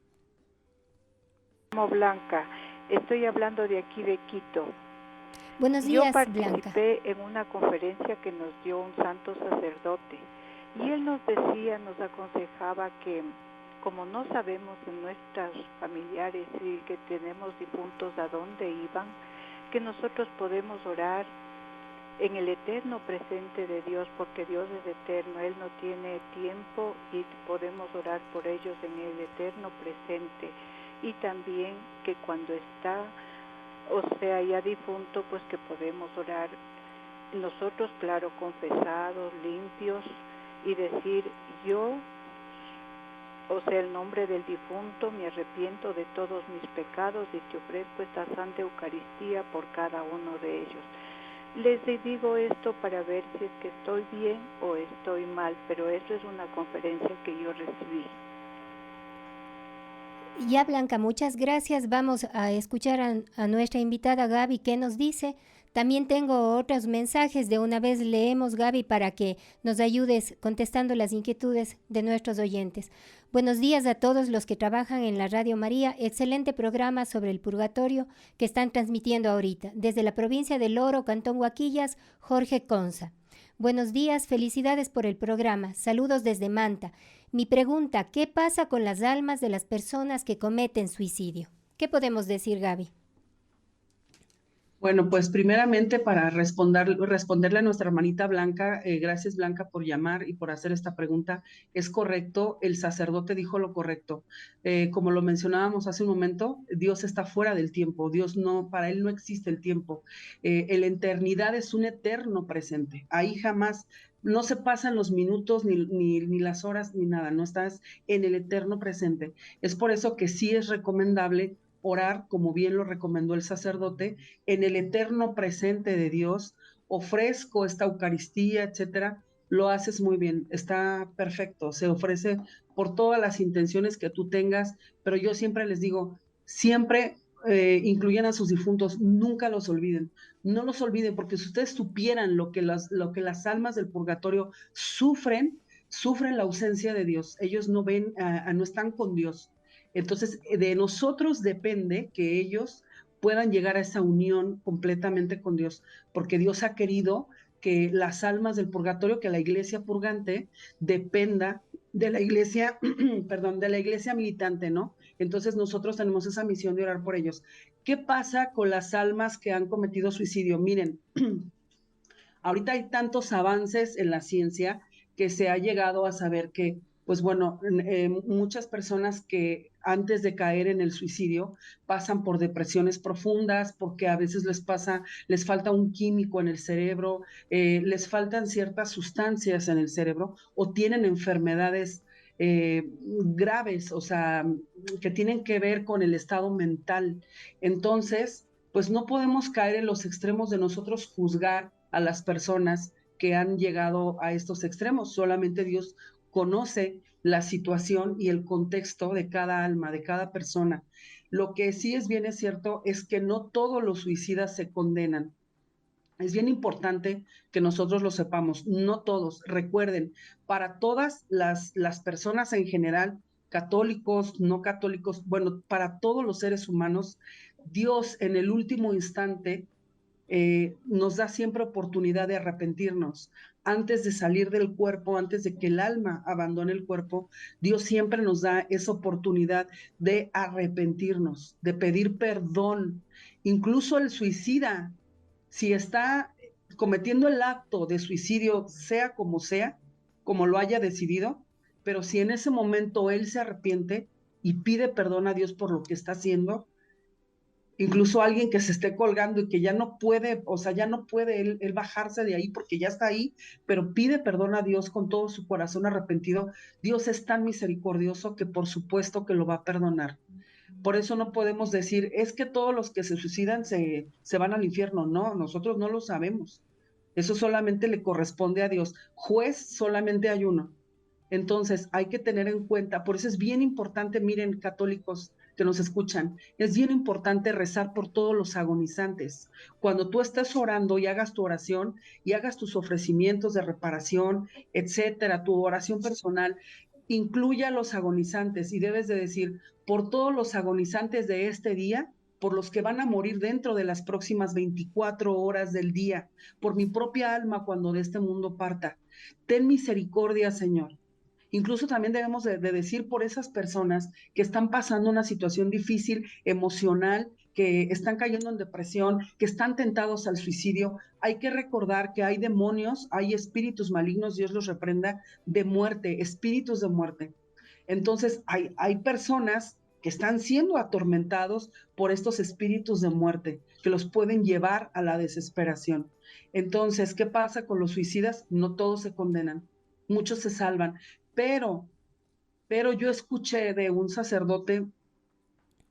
Me llamo Blanca, estoy hablando de aquí de Quito. Buenos días, Yo participé Blanca. en una conferencia que nos dio un santo sacerdote, y él nos decía, nos aconsejaba que como no sabemos en nuestros familiares y que tenemos difuntos a dónde iban, que nosotros podemos orar en el eterno presente de Dios, porque Dios es eterno, Él no tiene tiempo, y podemos orar por ellos en el eterno presente. Y también que cuando está, o sea, ya difunto, pues que podemos orar nosotros, claro, confesados, limpios, y decir, yo, o sea, el nombre del difunto, me arrepiento de todos mis pecados y te ofrezco esta Santa Eucaristía por cada uno de ellos. Les digo esto para ver si es que estoy bien o estoy mal, pero eso es una conferencia que yo recibí. Ya, Blanca, muchas gracias. Vamos a escuchar a nuestra invitada Gaby, ¿qué nos dice? También tengo otros mensajes, de una vez leemos, Gaby, para que nos ayudes contestando las inquietudes de nuestros oyentes. Buenos días a todos los que trabajan en la Radio María. Excelente programa sobre el purgatorio que están transmitiendo ahorita. Desde la provincia del Oro, Cantón Huaquillas, Jorge Conza. Buenos días, felicidades por el programa. Saludos desde Manta. Mi pregunta, ¿qué pasa con las almas de las personas que cometen suicidio? ¿Qué podemos decir, Gaby? Bueno, pues primeramente para responderle a nuestra hermanita Blanca, gracias Blanca por llamar y por hacer esta pregunta. Es correcto, el sacerdote dijo lo correcto. Como lo mencionábamos hace un momento, Dios está fuera del tiempo, Dios no, para Él no existe el tiempo. La eternidad es un eterno presente, ahí jamás, no se pasan los minutos ni las horas ni nada, no estás en el eterno presente. Es por eso que sí es recomendable orar, como bien lo recomendó el sacerdote, en el eterno presente de Dios. Ofrezco esta Eucaristía, etcétera. Lo haces muy bien, está perfecto, se ofrece por todas las intenciones que tú tengas, pero yo siempre les digo, siempre incluyan a sus difuntos, nunca los olviden, no los olviden, porque si ustedes supieran lo que las almas del purgatorio sufren la ausencia de Dios, ellos no ven, no están con Dios. Entonces, de nosotros depende que ellos puedan llegar a esa unión completamente con Dios, porque Dios ha querido que las almas del purgatorio, que la iglesia purgante dependa de la iglesia, perdón, de la iglesia militante, ¿no? Entonces nosotros tenemos esa misión de orar por ellos. ¿Qué pasa con las almas que han cometido suicidio? Miren, ahorita hay tantos avances en la ciencia que se ha llegado a saber que, pues bueno, muchas personas que antes de caer en el suicidio pasan por depresiones profundas, porque a veces les falta un químico en el cerebro, les faltan ciertas sustancias en el cerebro o tienen enfermedades graves, o sea, que tienen que ver con el estado mental. Entonces, pues no podemos caer en los extremos de nosotros juzgar a las personas que han llegado a estos extremos. Solamente Dios conoce la situación y el contexto de cada alma, de cada persona. Lo que sí es bien es cierto es que no todos los suicidas se condenan. Es bien importante que nosotros lo sepamos, no todos. Recuerden, para todas las personas en general, católicos, no católicos, bueno, para todos los seres humanos, Dios en el último instante nos da siempre oportunidad de arrepentirnos. Antes de salir del cuerpo, antes de que el alma abandone el cuerpo, Dios siempre nos da esa oportunidad de arrepentirnos, de pedir perdón. Incluso el suicida, si está cometiendo el acto de suicidio, sea, como lo haya decidido, pero si en ese momento él se arrepiente y pide perdón a Dios por lo que está haciendo, incluso alguien que se esté colgando y que ya no puede, o sea, ya no puede él bajarse de ahí porque ya está ahí, pero pide perdón a Dios con todo su corazón arrepentido, Dios es tan misericordioso que por supuesto que lo va a perdonar. Por eso no podemos decir, es que todos los que se suicidan se van al infierno. No, nosotros no lo sabemos. Eso solamente le corresponde a Dios. Juez solamente hay uno. Entonces hay que tener en cuenta, por eso es bien importante, miren, católicos que nos escuchan, es bien importante rezar por todos los agonizantes. Cuando tú estés orando y hagas tu oración y hagas tus ofrecimientos de reparación, etcétera, tu oración personal, incluya a los agonizantes y debes de decir, por todos los agonizantes de este día, por los que van a morir dentro de las próximas 24 horas del día, por mi propia alma cuando de este mundo parta. Ten misericordia, Señor. Incluso también debemos de decir por esas personas que están pasando una situación difícil, emocional, que están cayendo en depresión, que están tentados al suicidio. Hay que recordar que hay demonios, hay espíritus malignos, Dios los reprenda, de muerte, espíritus de muerte. Entonces hay personas que están siendo atormentados por estos espíritus de muerte, que los pueden llevar a la desesperación. Entonces, ¿qué pasa con los suicidas? No todos se condenan, muchos se salvan, pero yo escuché de un sacerdote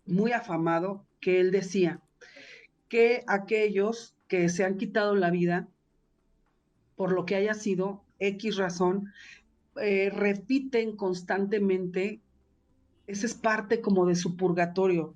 muy afamado que él decía que aquellos que se han quitado la vida por lo que haya sido X razón, repiten constantemente, esa es parte como de su purgatorio,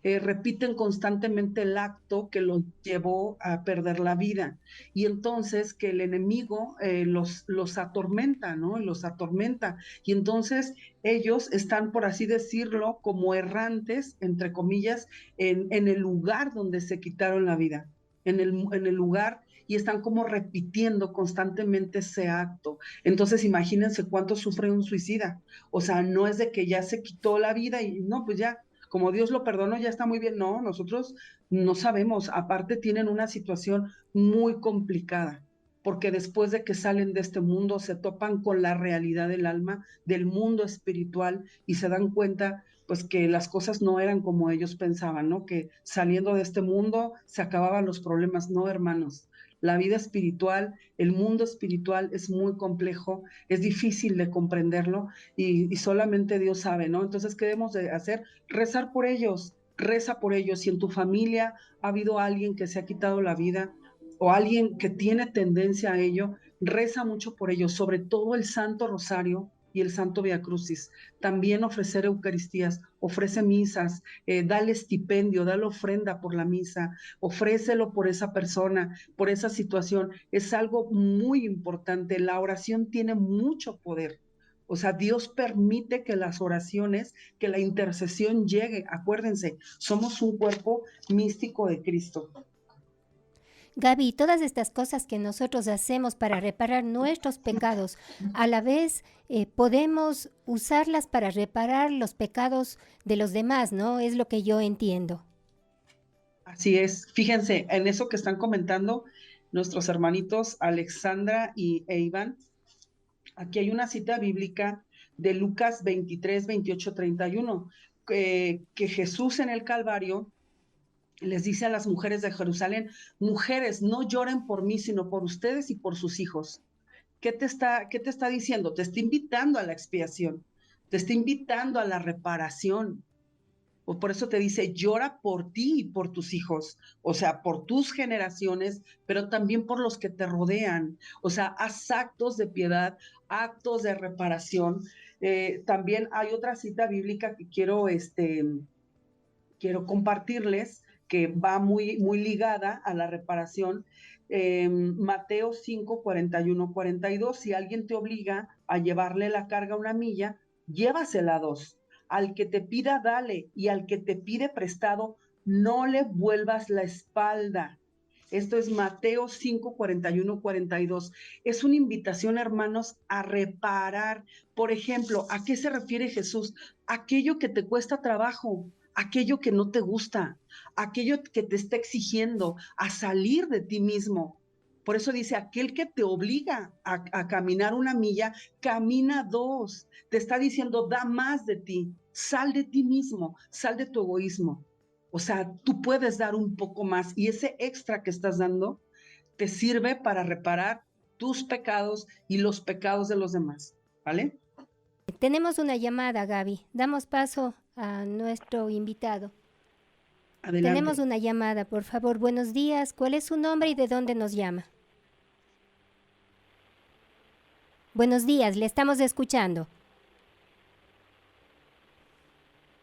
repiten constantemente el acto que los llevó a perder la vida. Y entonces que el enemigo los atormenta, ¿no? Los atormenta. Y entonces ellos están, por así decirlo, como errantes, entre comillas, en el lugar donde se quitaron la vida, en el lugar, y están como repitiendo constantemente ese acto. Entonces imagínense cuánto sufre un suicida. O sea, no es de que ya se quitó la vida y no, pues ya, como Dios lo perdonó, ya está muy bien. No, nosotros no sabemos. Aparte tienen una situación muy complicada, porque después de que salen de este mundo se topan con la realidad del alma, del mundo espiritual, y se dan cuenta pues que las cosas no eran como ellos pensaban, ¿no? Que saliendo de este mundo se acababan los problemas. No, hermanos. La vida espiritual, el mundo espiritual es muy complejo, es difícil de comprenderlo y solamente Dios sabe, ¿no? Entonces, ¿qué debemos de hacer? Rezar por ellos, reza por ellos. Si en tu familia ha habido alguien que se ha quitado la vida o alguien que tiene tendencia a ello, reza mucho por ellos, sobre todo el Santo Rosario y el Santo Via Crucis. También ofrecer Eucaristías, ofrece misas, dale estipendio, dale ofrenda por la misa, ofrécelo por esa persona, por esa situación. Es algo muy importante. La oración tiene mucho poder. O sea, Dios permite que las oraciones, que la intercesión llegue. Acuérdense, somos un cuerpo místico de Cristo. Gaby, todas estas cosas que nosotros hacemos para reparar nuestros pecados, a la vez podemos usarlas para reparar los pecados de los demás, ¿no? Es lo que yo entiendo. Así es. Fíjense, en eso que están comentando nuestros hermanitos Alexandra e Iván, aquí hay una cita bíblica de Lucas 23, 28, 31, que Jesús en el Calvario les dice a las mujeres de Jerusalén: mujeres, no lloren por mí, sino por ustedes y por sus hijos. ¿Qué te está diciendo? Te está invitando a la expiación, te está invitando a la reparación. O por eso te dice, llora por ti y por tus hijos, o sea, por tus generaciones, pero también por los que te rodean. O sea, haz actos de piedad, actos de reparación. También hay otra cita bíblica que quiero compartirles, que va muy, muy ligada a la reparación. Mateo 5, 41, 42. Si alguien te obliga a llevarle la carga una milla, llévasela 2. Al que te pida, dale, y al que te pide prestado, no le vuelvas la espalda. Esto es Mateo 5, 41, 42. Es una invitación, hermanos, a reparar. Por ejemplo, ¿a qué se refiere Jesús? Aquello que te cuesta trabajo, aquello que no te gusta, aquello que te está exigiendo a salir de ti mismo. Por eso dice, aquel que te obliga a caminar una milla, camina 2. Te está diciendo, da más de ti, sal de ti mismo, sal de tu egoísmo. O sea, tú puedes dar un poco más y ese extra que estás dando te sirve para reparar tus pecados y los pecados de los demás, ¿vale? Tenemos una llamada, Gaby. Damos paso a nuestro invitado. Adelante. Tenemos una llamada, por favor. Buenos días. ¿Cuál es su nombre y de dónde nos llama? Buenos días, le estamos escuchando.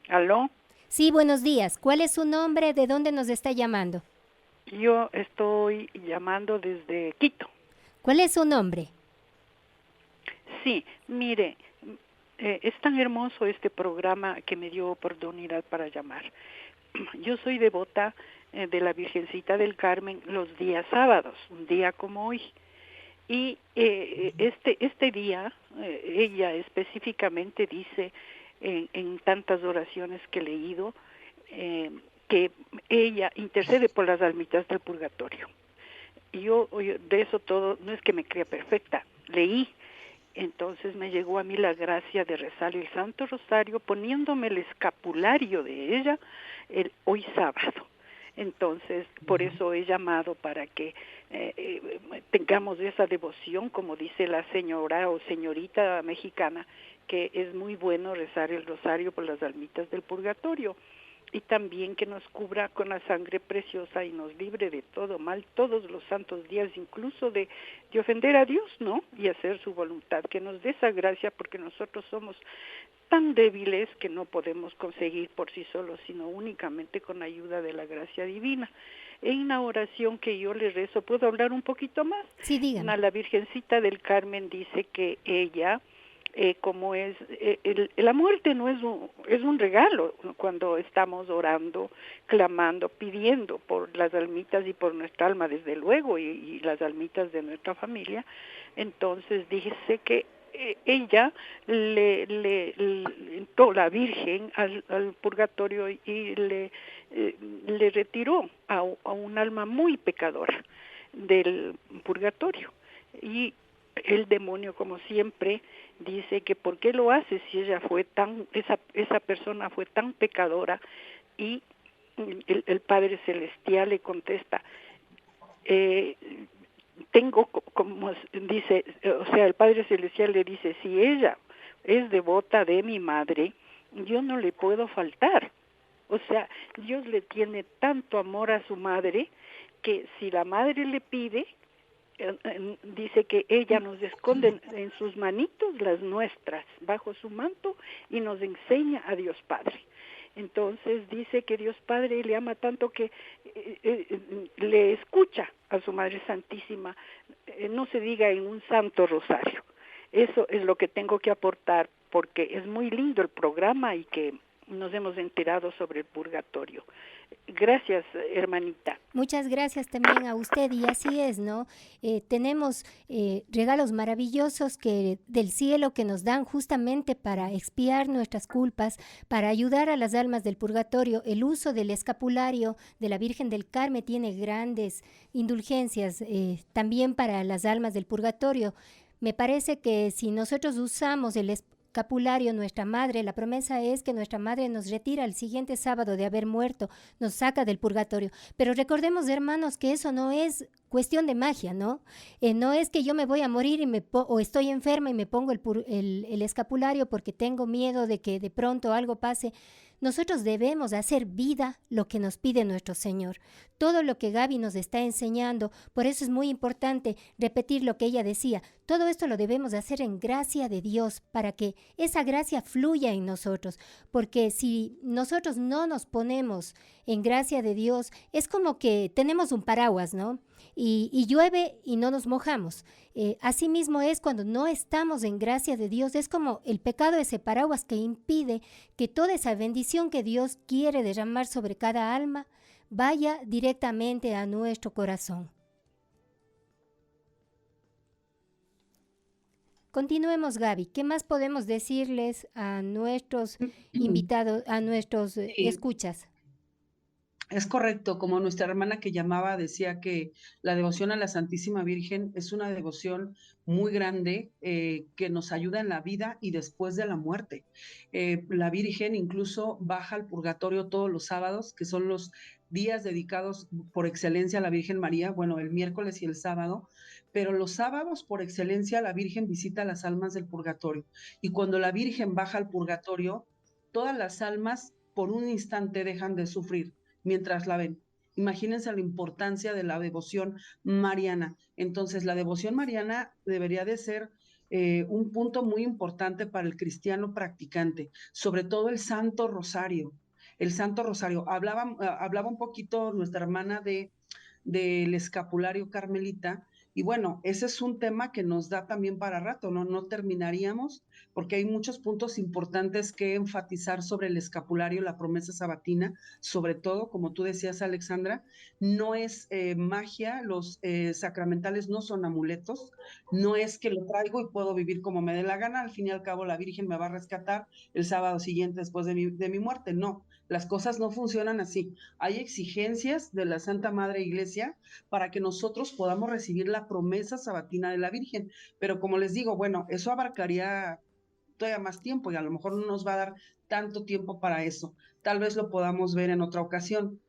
¿Aló? Sí, buenos días. ¿Cuál es su nombre? ¿De dónde nos está llamando? Yo estoy llamando desde Quito. ¿Cuál es su nombre? Sí, mire, es tan hermoso este programa que me dio oportunidad para llamar. Yo soy devota de la Virgencita del Carmen los días sábados, un día como hoy. Y este día, ella específicamente dice en tantas oraciones que he leído, que ella intercede por las almitas del purgatorio. Y yo de eso todo, no es que me crea perfecta, leí, entonces me llegó a mí la gracia de rezar el Santo Rosario poniéndome el escapulario de ella hoy sábado. Entonces, por eso he llamado para que tengamos esa devoción, como dice la señora o señorita mexicana, que es muy bueno rezar el rosario por las almitas del purgatorio, y también que nos cubra con la sangre preciosa y nos libre de todo mal todos los santos días, incluso de ofender a Dios, ¿no? Y hacer su voluntad, que nos dé esa gracia, porque nosotros somos tan débiles que no podemos conseguir por sí solos, sino únicamente con la ayuda de la gracia divina. En la oración que yo le rezo, ¿puedo hablar un poquito más? Sí, dígame. La Virgencita del Carmen dice que ella, como es, la muerte no es un regalo cuando estamos orando, clamando, pidiendo por las almitas y por nuestra alma, desde luego, y las almitas de nuestra familia. Entonces dice que ella le entró la Virgen al purgatorio y le retiró a un alma muy pecadora del purgatorio. Y el demonio, como siempre, dice que ¿por qué lo hace si ella fue esa persona fue tan pecadora? Y el Padre Celestial le contesta, tengo, como dice, o sea, el Padre Celestial le dice, si ella es devota de mi madre, yo no le puedo faltar. O sea, Dios le tiene tanto amor a su madre que si la madre le pide, dice que ella nos esconde en sus manitos las nuestras, bajo su manto, y nos enseña a Dios Padre. Entonces dice que Dios Padre le ama tanto que le escucha a su Madre Santísima, no se diga en un Santo Rosario. Eso es lo que tengo que aportar, porque es muy lindo el programa y que nos hemos enterado sobre el purgatorio. Gracias, hermanita. Muchas gracias también a usted, y así es, ¿no? Tenemos regalos maravillosos del cielo que nos dan justamente para expiar nuestras culpas, para ayudar a las almas del purgatorio. El uso del escapulario de la Virgen del Carmen tiene grandes indulgencias también para las almas del purgatorio. Me parece que si nosotros usamos el escapulario, nuestra madre, la promesa es que nuestra madre nos retira el siguiente sábado de haber muerto, nos saca del purgatorio. Pero recordemos, hermanos, que eso no es cuestión de magia, ¿no? No es que yo me voy a morir o estoy enferma y me pongo el escapulario porque tengo miedo de que de pronto algo pase. Nosotros debemos hacer vida lo que nos pide nuestro Señor. Todo lo que Gaby nos está enseñando, por eso es muy importante repetir lo que ella decía. Todo esto lo debemos hacer en gracia de Dios para que esa gracia fluya en nosotros, porque si nosotros no nos ponemos en gracia de Dios, es como que tenemos un paraguas, ¿no? Y llueve y no nos mojamos. Asimismo es cuando no estamos en gracia de Dios, es como el pecado, ese paraguas que impide que toda esa bendición que Dios quiere derramar sobre cada alma vaya directamente a nuestro corazón. Continuemos, Gaby. ¿Qué más podemos decirles a nuestros invitados, a nuestros escuchas? Es correcto, como nuestra hermana que llamaba decía que la devoción a la Santísima Virgen es una devoción muy grande que nos ayuda en la vida y después de la muerte. La Virgen incluso baja al purgatorio todos los sábados, que son los días dedicados por excelencia a la Virgen María, bueno, el miércoles y el sábado, pero los sábados por excelencia la Virgen visita las almas del purgatorio. Y cuando la Virgen baja al purgatorio, todas las almas por un instante dejan de sufrir mientras la ven. Imagínense la importancia de la devoción mariana. Entonces, la devoción mariana debería de ser un punto muy importante para el cristiano practicante, sobre todo el Santo Rosario. El Santo Rosario. Hablaba un poquito nuestra hermana del escapulario carmelita, y bueno, ese es un tema que nos da también para rato, ¿no? No terminaríamos, porque hay muchos puntos importantes que enfatizar sobre el escapulario, la promesa sabatina, sobre todo, como tú decías, Alexandra, no es magia, los sacramentales no son amuletos, no es que lo traigo y puedo vivir como me dé la gana, al fin y al cabo la Virgen me va a rescatar el sábado siguiente después de mi muerte, no, las cosas no funcionan así. Hay exigencias de la Santa Madre Iglesia para que nosotros podamos recibir la promesa sabatina de la Virgen. Pero como les digo, bueno, eso abarcaría todavía más tiempo y a lo mejor no nos va a dar tanto tiempo para eso. Tal vez lo podamos ver en otra ocasión.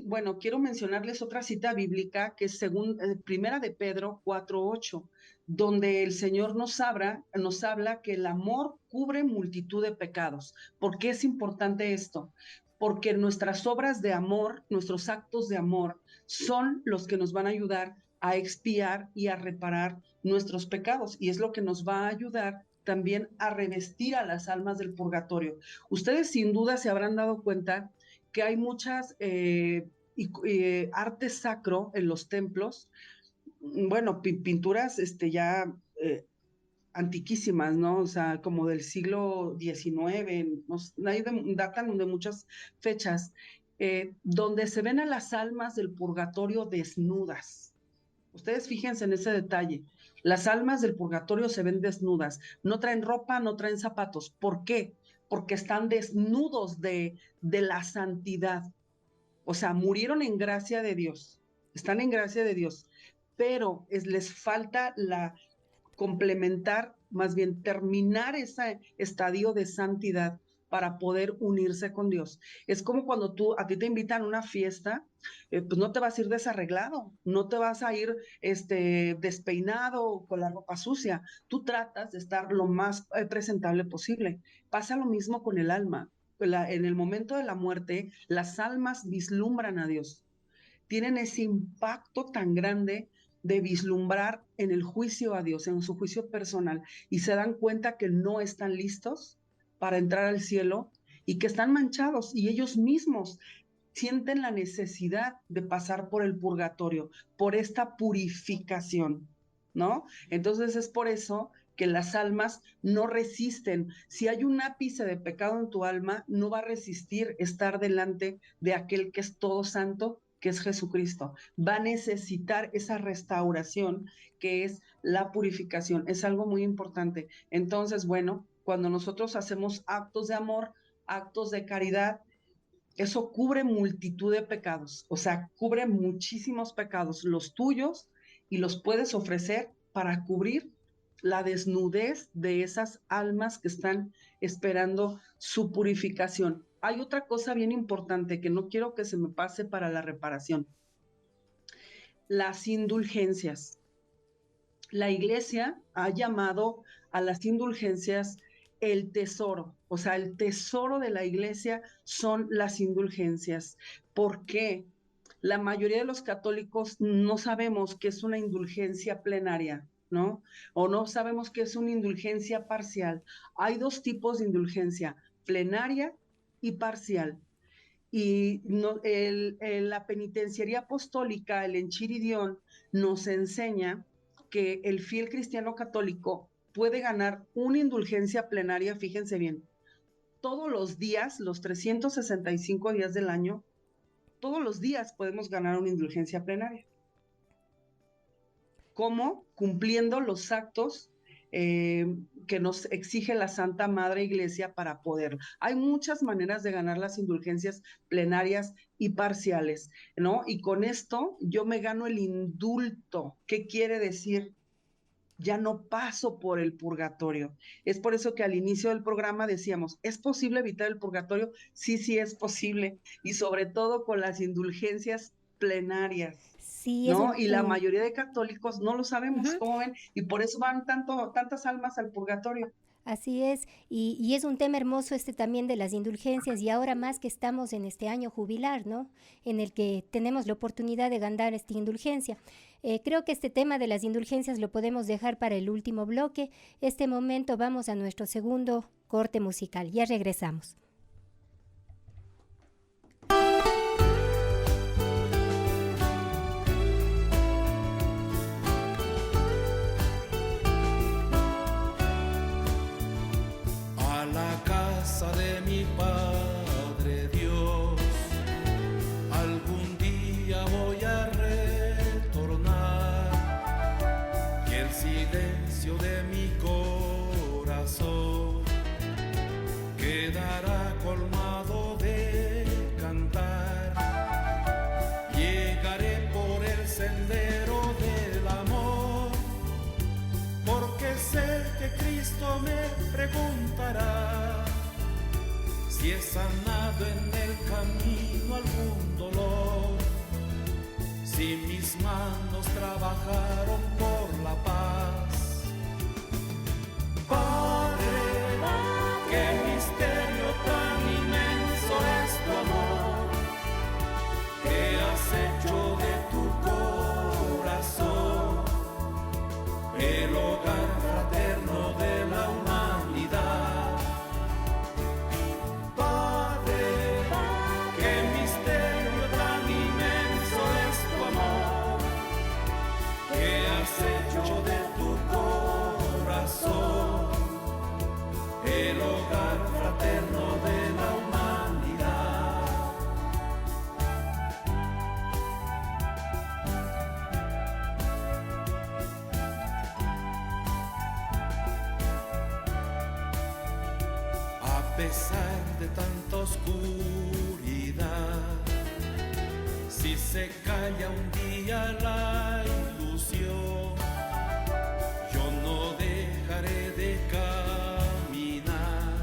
Bueno, quiero mencionarles otra cita bíblica que es según Primera de Pedro 4:8, donde el Señor nos habla que el amor cubre multitud de pecados. ¿Por qué es importante esto? Porque nuestras obras de amor, nuestros actos de amor, son los que nos van a ayudar a expiar y a reparar nuestros pecados, y es lo que nos va a ayudar también a revestir a las almas del purgatorio. Ustedes sin duda se habrán dado cuenta que hay muchas arte sacro en los templos, bueno, pinturas ya antiquísimas, ¿no? O sea, como del siglo XIX, datan de muchas fechas, donde se ven a las almas del purgatorio desnudas. Ustedes fíjense en ese detalle. Las almas del purgatorio se ven desnudas, no traen ropa, no traen zapatos. ¿Por qué? Porque están desnudos de la santidad. O sea, murieron en gracia de Dios, están en gracia de Dios, pero les falta complementar, más bien terminar ese estadio de santidad para poder unirse con Dios. Es como cuando a ti te invitan a una fiesta, pues no te vas a ir desarreglado, no te vas a ir despeinado con la ropa sucia, tú tratas de estar lo más presentable posible. Pasa lo mismo con el alma. En el momento de la muerte, las almas vislumbran a Dios, tienen ese impacto tan grande de vislumbrar en el juicio a Dios, en su juicio personal, y se dan cuenta que no están listos para entrar al cielo y que están manchados, y ellos mismos sienten la necesidad de pasar por el purgatorio, por esta purificación, ¿no? Entonces es por eso que las almas no resisten. Si hay un ápice de pecado en tu alma, no va a resistir estar delante de aquel que es todo santo, que es Jesucristo. Va a necesitar esa restauración que es la purificación. Es algo muy importante. Entonces, bueno, cuando nosotros hacemos actos de amor, actos de caridad, eso cubre multitud de pecados, o sea, cubre muchísimos pecados, los tuyos, y los puedes ofrecer para cubrir la desnudez de esas almas que están esperando su purificación. Hay otra cosa bien importante que no quiero que se me pase para la reparación: las indulgencias. La Iglesia ha llamado a las indulgencias el tesoro, o sea, el tesoro de la Iglesia son las indulgencias. ¿Por qué? La mayoría de los católicos no sabemos qué es una indulgencia plenaria, ¿no? O no sabemos qué es una indulgencia parcial. Hay dos tipos de indulgencia, plenaria y parcial. Y no, la penitenciaría apostólica, el Enchiridión, nos enseña que el fiel cristiano católico puede ganar una indulgencia plenaria, fíjense bien, todos los días, los 365 días del año, todos los días podemos ganar una indulgencia plenaria. ¿Cómo? Cumpliendo los actos que nos exige la Santa Madre Iglesia para poder. Hay muchas maneras de ganar las indulgencias plenarias y parciales, ¿no? Y con esto yo me gano el indulto. ¿Qué quiere decir? Ya no paso por el purgatorio. Es por eso que al inicio del programa decíamos, ¿es posible evitar el purgatorio? Sí, sí es posible. Y sobre todo con las indulgencias plenarias. Sí, es ¿No? Y la mayoría de católicos no lo sabemos, ¿cómo ven? Y por eso van tantas almas al purgatorio. Así es, y es un tema hermoso este también de las indulgencias, y ahora más que estamos en este año jubilar, ¿no? En el que tenemos la oportunidad de ganar esta indulgencia. Creo que este tema de las indulgencias lo podemos dejar para el último bloque. Este momento vamos a nuestro segundo corte musical. Ya regresamos. De mi Padre Dios, algún día voy a retornar, y el silencio de mi corazón quedará colmado de cantar. Llegaré por el sendero del amor, porque sé que Cristo me preguntará si he sanado en el camino algún dolor, si mis manos trabajaron por la paz. Padre, qué misterio tan inmenso es tu amor, que has hecho de tu corazón el hogar fraterno de la humanidad. De tu corazón, el hogar fraterno de la humanidad. A pesar de tanta oscuridad, si se calla un día la ilusión, de caminar,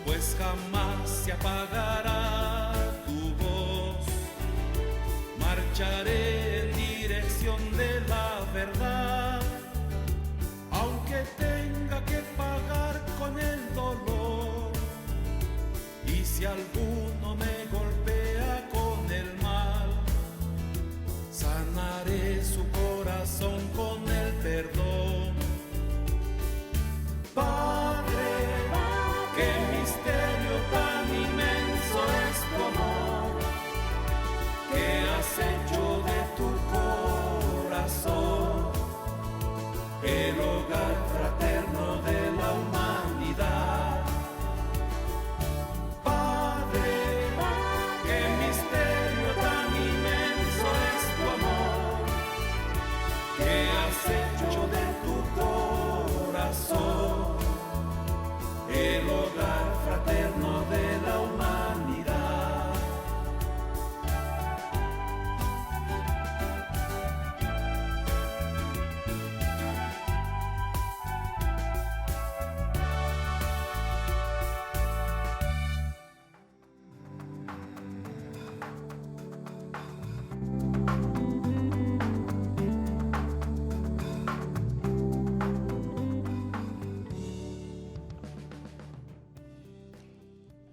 pues jamás se apagará tu voz. Marcharé en dirección de la verdad, aunque tenga que pagar con el dolor. Y si alguno me golpea con el mal, sanaré su corazón con el perdón. Padre, qué misterio tan inmenso es tu amor, que has hecho de tu corazón el hogar fraterno de la humanidad. Padre, qué misterio tan inmenso es tu amor, que has hecho de tu corazón el hogar fraterno de la humanidad.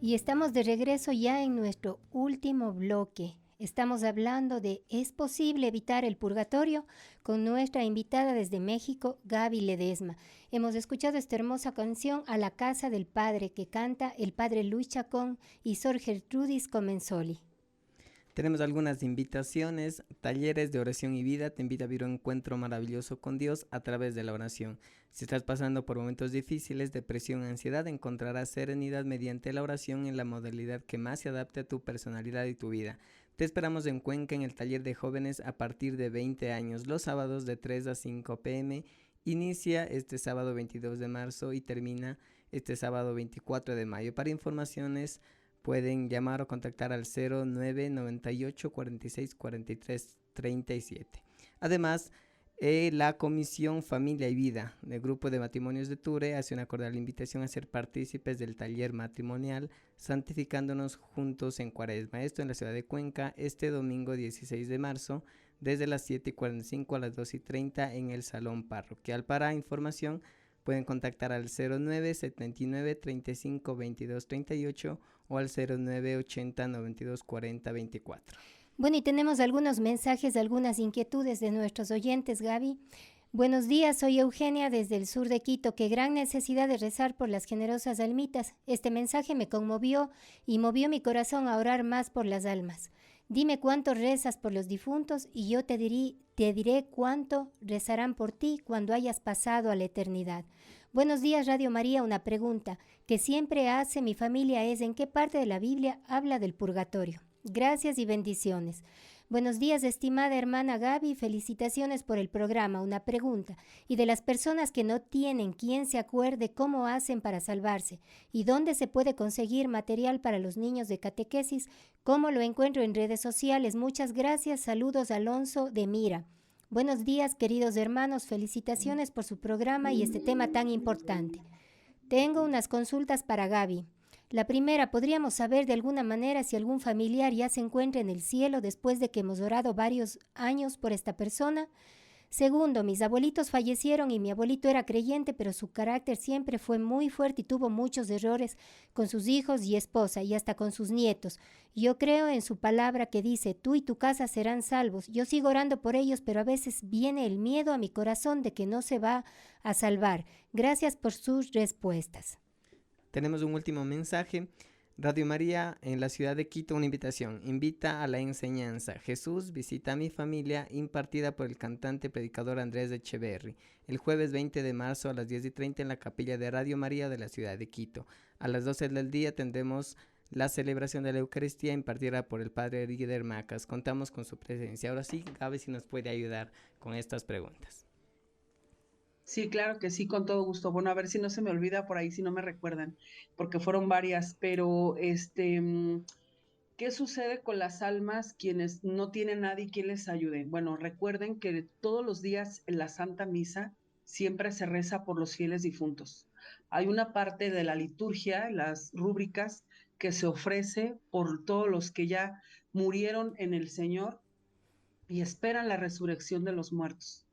Y estamos de regreso ya en nuestro último bloque. Estamos hablando de ¿es posible evitar el purgatorio? Con nuestra invitada desde México, Gaby Ledesma. Hemos escuchado esta hermosa canción A la Casa del Padre que canta el padre Luis Chacón y Sor Gertrudis Comensoli. Tenemos algunas invitaciones, talleres de oración y vida, te invita a vivir un encuentro maravilloso con Dios a través de la oración. Si estás pasando por momentos difíciles, depresión, ansiedad, encontrarás serenidad mediante la oración en la modalidad que más se adapte a tu personalidad y tu vida. Te esperamos en Cuenca en el taller de jóvenes a partir de 20 años, los sábados de 3 a 5 p.m. Inicia este sábado 22 de marzo y termina este sábado 24 de mayo. Para informaciones pueden llamar o contactar al 0998 46 43 37. Además, la Comisión Familia y Vida del Grupo de Matrimonios de Ture hace una cordial invitación a ser partícipes del taller matrimonial Santificándonos Juntos en Cuaresma. Esto en la ciudad de Cuenca este domingo 16 de marzo desde las 7:45 a las 2:30 en el Salón Parroquial. Para información pueden contactar al 0979 35 22 38 o al 0980 92 40 24. Bueno, y tenemos algunos mensajes, algunas inquietudes de nuestros oyentes, Gaby. Buenos días, soy Eugenia desde el sur de Quito. Qué gran necesidad de rezar por las generosas almitas. Este mensaje me conmovió y movió mi corazón a orar más por las almas. Dime cuánto rezas por los difuntos y yo te diré cuánto rezarán por ti cuando hayas pasado a la eternidad. Buenos días, Radio María. Una pregunta que siempre hace mi familia es ¿en qué parte de la Biblia habla del purgatorio? Gracias y bendiciones. Buenos días, estimada hermana Gaby. Felicitaciones por el programa. Una pregunta. ¿Y de las personas que no tienen quien se acuerde cómo hacen para salvarse? ¿Y dónde se puede conseguir material para los niños de catequesis? ¿Cómo lo encuentro en redes sociales? Muchas gracias. Saludos, Alonso de Mira. Buenos días, queridos hermanos. Felicitaciones por su programa y este tema tan importante. Tengo unas consultas para Gaby. La primera, ¿podríamos saber de alguna manera si algún familiar ya se encuentra en el cielo después de que hemos orado varios años por esta persona? Segundo, mis abuelitos fallecieron y mi abuelito era creyente, pero su carácter siempre fue muy fuerte y tuvo muchos errores con sus hijos y esposa y hasta con sus nietos. Yo creo en su palabra que dice, tú y tu casa serán salvos. Yo sigo orando por ellos, pero a veces viene el miedo a mi corazón de que no se va a salvar. Gracias por sus respuestas. Tenemos un último mensaje. Radio María en la ciudad de Quito, una invitación. Invita a la enseñanza. Jesús visita a mi familia, impartida por el cantante predicador Andrés Echeverry. El jueves 20 de marzo a las 10:30 en la capilla de Radio María de la ciudad de Quito. A las 12 del día tendremos la celebración de la Eucaristía impartida por el padre Guider Macas. Contamos con su presencia. Ahora sí, Gaby, si nos puede ayudar con estas preguntas. Sí, claro que sí, con todo gusto. Bueno, a ver si no se me olvida por ahí, si no me recuerdan, porque fueron varias, pero ¿qué sucede con las almas quienes no tienen nadie quien les ayude? Bueno, recuerden que todos los días en la Santa Misa siempre se reza por los fieles difuntos. Hay una parte de la liturgia, las rúbricas, que se ofrece por todos los que ya murieron en el Señor y esperan la resurrección de los muertos,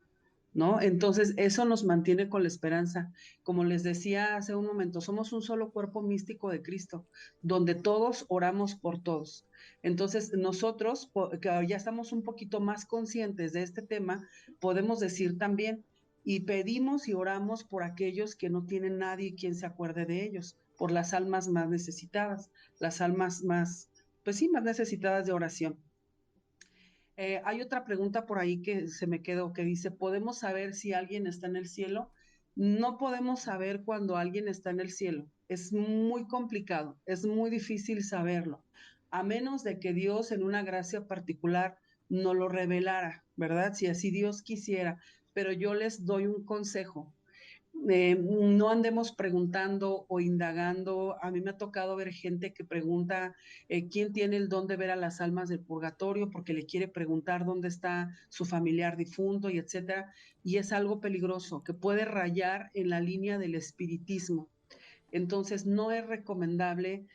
¿no? Entonces, eso nos mantiene con la esperanza. Como les decía hace un momento, somos un solo cuerpo místico de Cristo, donde todos oramos por todos. Entonces, nosotros, que ya estamos un poquito más conscientes de este tema, podemos decir también, y pedimos y oramos por aquellos que no tienen nadie quien se acuerde de ellos, por las almas más necesitadas, las almas más, pues sí, más necesitadas de oración. Hay otra pregunta por ahí que se me quedó, que dice, ¿podemos saber si alguien está en el cielo? No podemos saber cuando alguien está en el cielo. Es muy complicado, es muy difícil saberlo, a menos de que Dios en una gracia particular nos lo revelara, ¿verdad? Si así Dios quisiera. Pero yo les doy un consejo. No andemos preguntando o indagando. A mí me ha tocado ver gente que pregunta quién tiene el don de ver a las almas del purgatorio porque le quiere preguntar dónde está su familiar difunto y etcétera, y es algo peligroso que puede rayar en la línea del espiritismo. Entonces no es recomendable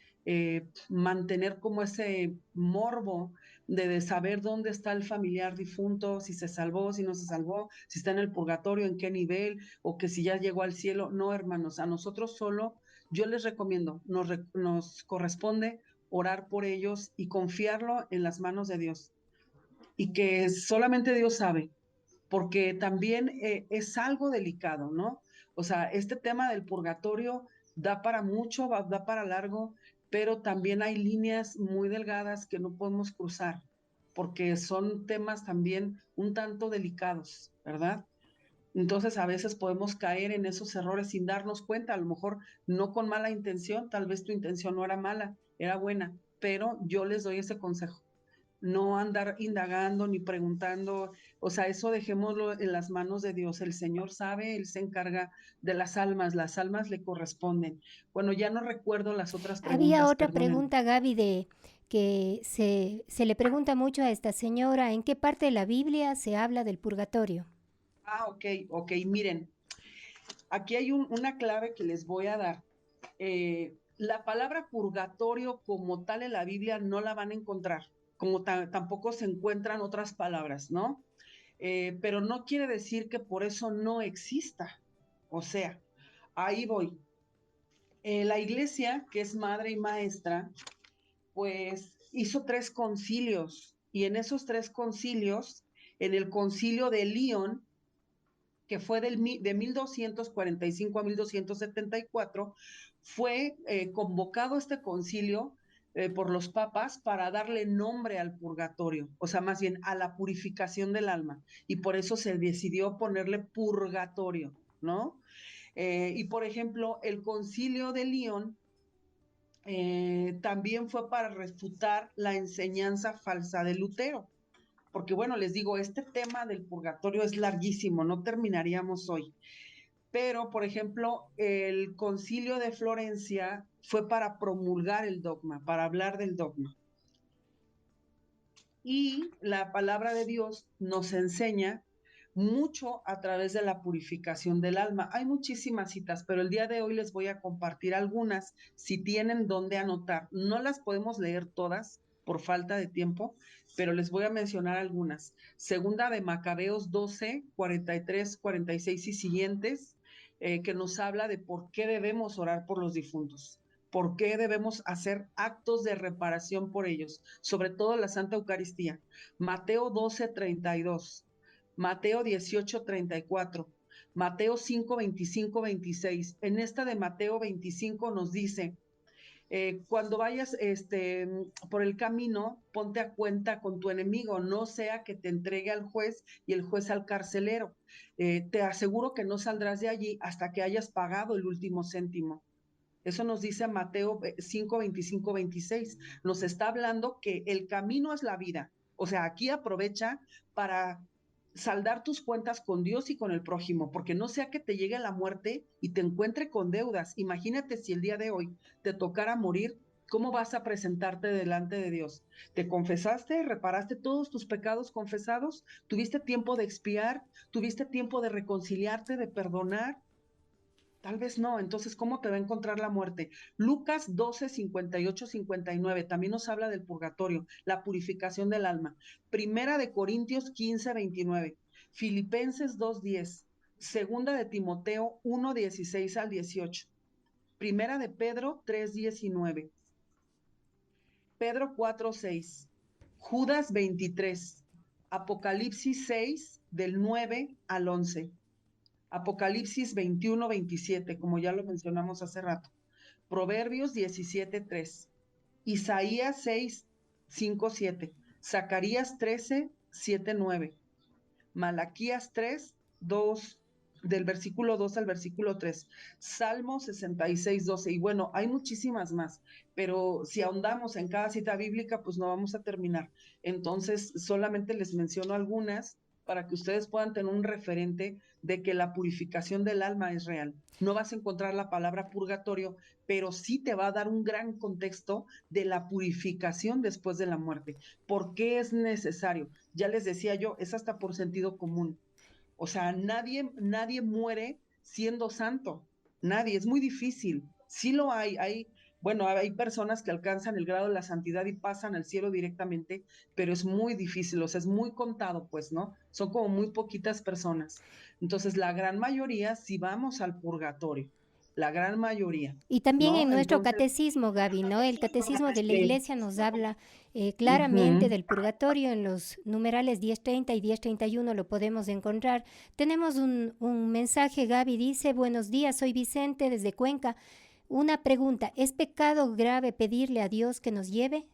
mantener como ese morbo de saber dónde está el familiar difunto, si se salvó, si no se salvó, si está en el purgatorio, en qué nivel, o que si ya llegó al cielo. No, hermanos, a nosotros solo, yo les recomiendo, nos corresponde orar por ellos y confiarlo en las manos de Dios. Y que solamente Dios sabe, porque también es algo delicado, ¿no? O sea, este tema del purgatorio da para mucho, da para largo, pero también hay líneas muy delgadas que no podemos cruzar, porque son temas también un tanto delicados, ¿verdad? Entonces a veces podemos caer en esos errores sin darnos cuenta, a lo mejor no con mala intención, tal vez tu intención no era mala, era buena, pero yo les doy ese consejo. No andar indagando ni preguntando, o sea, eso dejémoslo en las manos de Dios. El Señor sabe, Él se encarga de las almas le corresponden. Bueno, ya no recuerdo las otras Había preguntas, otra perdonen. pregunta, Gaby, de que se le pregunta mucho a esta señora, ¿en qué parte de la Biblia se habla del purgatorio? Ok, miren, aquí hay una clave que les voy a dar. La palabra purgatorio como tal en la Biblia no la van a encontrar, como tampoco se encuentran otras palabras, ¿no? Pero no quiere decir que por eso no exista. O sea, ahí voy. La iglesia, que es madre y maestra, pues hizo 3 concilios y en esos 3 concilios, en el concilio de León, que fue de 1245 a 1274, fue convocado este concilio por los papas para darle nombre al purgatorio, o sea, más bien a la purificación del alma, y por eso se decidió ponerle purgatorio, ¿no? Y por ejemplo, el concilio de León también fue para refutar la enseñanza falsa de Lutero, porque bueno, les digo, este tema del purgatorio es larguísimo, no terminaríamos hoy. Pero, por ejemplo, el concilio de Florencia fue para promulgar el dogma, para hablar del dogma. Y la palabra de Dios nos enseña mucho a través de la purificación del alma. Hay muchísimas citas, pero el día de hoy les voy a compartir algunas, si tienen dónde anotar. No las podemos leer todas por falta de tiempo, pero les voy a mencionar algunas. Segunda de Macabeos 12, 43, 46 y siguientes, que nos habla de por qué debemos orar por los difuntos. ¿Por qué debemos hacer actos de reparación por ellos? Sobre todo la Santa Eucaristía. Mateo 12, 32. Mateo 18, 34. Mateo 5, 25, 26. En esta de Mateo 25 nos dice, cuando vayas por el camino, ponte a cuenta con tu enemigo, no sea que te entregue al juez y el juez al carcelero. Te aseguro que no saldrás de allí hasta que hayas pagado el último céntimo. Eso nos dice Mateo 5, 25, 26. Nos está hablando que el camino es la vida. O sea, aquí aprovecha para saldar tus cuentas con Dios y con el prójimo, porque no sea que te llegue la muerte y te encuentre con deudas. Imagínate si el día de hoy te tocara morir, ¿cómo vas a presentarte delante de Dios? ¿Te confesaste? ¿Reparaste todos tus pecados confesados? ¿Tuviste tiempo de expiar? ¿Tuviste tiempo de reconciliarte, de perdonar? Tal vez no, entonces, ¿cómo te va a encontrar la muerte? Lucas 12, 58, 59, también nos habla del purgatorio, la purificación del alma. Primera de Corintios 15, 29, Filipenses 2, 10, Segunda de Timoteo 1, 16 al 18, Primera de Pedro 3, 19, Pedro 4, 6, Judas 23, Apocalipsis 6, del 9 al 11. Apocalipsis 21, 27, como ya lo mencionamos hace rato. Proverbios 17, 3. Isaías 6, 5, 7. Zacarías 13, 7, 9. Malaquías 3, 2, del versículo 2 al versículo 3. Salmo 66, 12. Y bueno, hay muchísimas más, pero si ahondamos en cada cita bíblica, pues no vamos a terminar. Entonces, solamente les menciono algunas para que ustedes puedan tener un referente de que la purificación del alma es real. No vas a encontrar la palabra purgatorio, pero sí te va a dar un gran contexto de la purificación después de la muerte. ¿Por qué es necesario? Ya les decía yo, es hasta por sentido común. O sea, nadie muere siendo santo. Nadie, es muy difícil. Sí lo bueno, hay personas que alcanzan el grado de la santidad y pasan al cielo directamente, pero es muy difícil, o sea, es muy contado, pues, ¿no? Son como muy poquitas personas. Entonces, la gran mayoría sí vamos al purgatorio. la gran mayoría, Y también ¿no? en nuestro Entonces, catecismo, Gaby, ¿no? El catecismo de la sí. iglesia nos habla claramente Ujú. del purgatorio. En los numerales 1030 y 1031 lo podemos encontrar. Tenemos un mensaje, Gaby dice: buenos días, soy Vicente desde Cuenca. Una pregunta: ¿es pecado grave pedirle a Dios que nos lleve?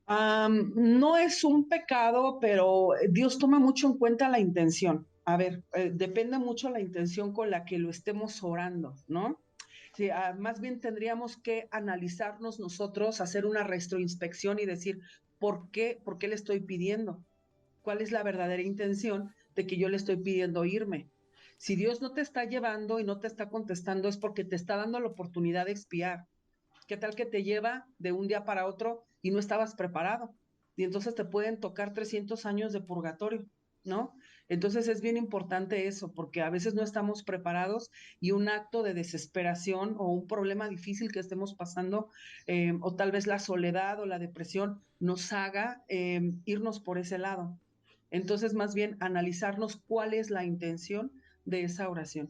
No es un pecado, pero Dios toma mucho en cuenta la intención. A ver, depende mucho la intención con la que lo estemos orando, ¿no? Sí, más bien tendríamos que analizarnos nosotros, hacer una retroinspección y decir, ¿por qué le estoy pidiendo? ¿Cuál es la verdadera intención de que yo le estoy pidiendo irme? Si Dios no te está llevando y no te está contestando, es porque te está dando la oportunidad de expiar. ¿Qué tal que te lleva de un día para otro y no estabas preparado? Y entonces te pueden tocar 300 años de purgatorio, ¿no? Entonces es bien importante eso, porque a veces no estamos preparados y un acto de desesperación o un problema difícil que estemos pasando, o tal vez la soledad o la depresión, nos haga irnos por ese lado. Entonces, más bien, analizarnos cuál es la intención de esa oración.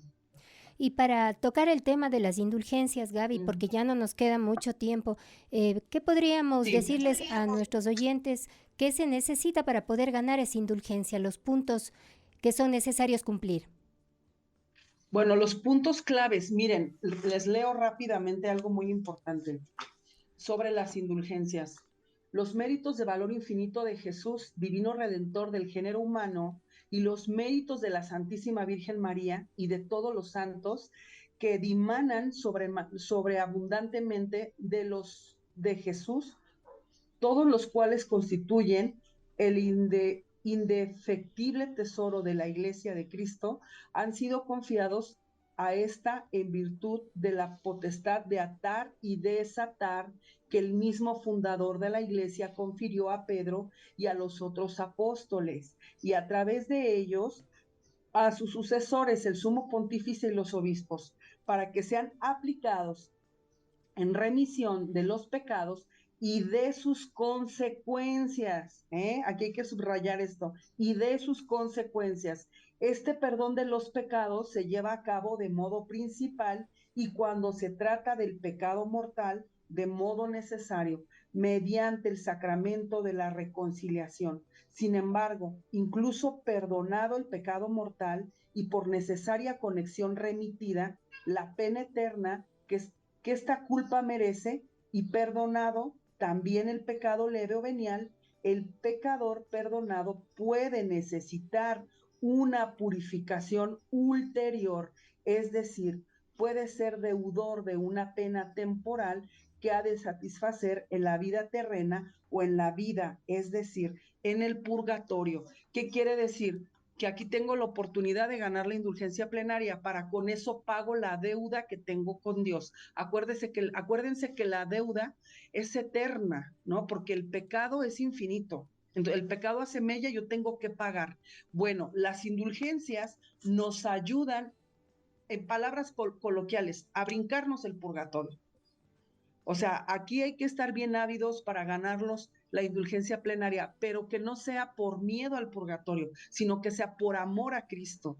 Y para tocar el tema de las indulgencias, Gaby, porque ya no nos queda mucho tiempo, ¿qué podríamos Sí. decirles a nuestros oyentes que se necesita para poder ganar esa indulgencia, los puntos que son necesarios cumplir? Bueno, los puntos claves, miren, les leo rápidamente algo muy importante sobre las indulgencias. Los méritos de valor infinito de Jesús, divino redentor del género humano, y los méritos de la Santísima Virgen María y de todos los santos que dimanan sobreabundantemente de Jesús, todos los cuales constituyen el indefectible tesoro de la Iglesia de Cristo, han sido confiados a esta en virtud de la potestad de atar y desatar que el mismo fundador de la Iglesia confirió a Pedro y a los otros apóstoles, y a través de ellos a sus sucesores, el sumo pontífice y los obispos, para que sean aplicados en remisión de los pecados y de sus consecuencias. Aquí hay que subrayar esto, y de sus consecuencias. Este perdón de los pecados se lleva a cabo de modo principal y cuando se trata del pecado mortal, de modo necesario, mediante el sacramento de la reconciliación. Sin embargo, incluso perdonado el pecado mortal y por necesaria conexión remitida, la pena eterna que esta culpa merece y perdonado también el pecado leve o venial, el pecador perdonado puede necesitar una purificación ulterior, es decir, puede ser deudor de una pena temporal que ha de satisfacer en la vida terrena o en la vida, es decir, en el purgatorio. ¿Qué quiere decir? Que aquí tengo la oportunidad de ganar la indulgencia plenaria, para con eso pago la deuda que tengo con Dios. Acuérdense que la deuda es eterna, ¿no? Porque el pecado es infinito. Entonces, el pecado hace mella, yo tengo que pagar. Bueno, las indulgencias nos ayudan, en palabras coloquiales, a brincarnos el purgatorio. O sea, aquí hay que estar bien ávidos para ganarlos la indulgencia plenaria, pero que no sea por miedo al purgatorio, sino que sea por amor a Cristo,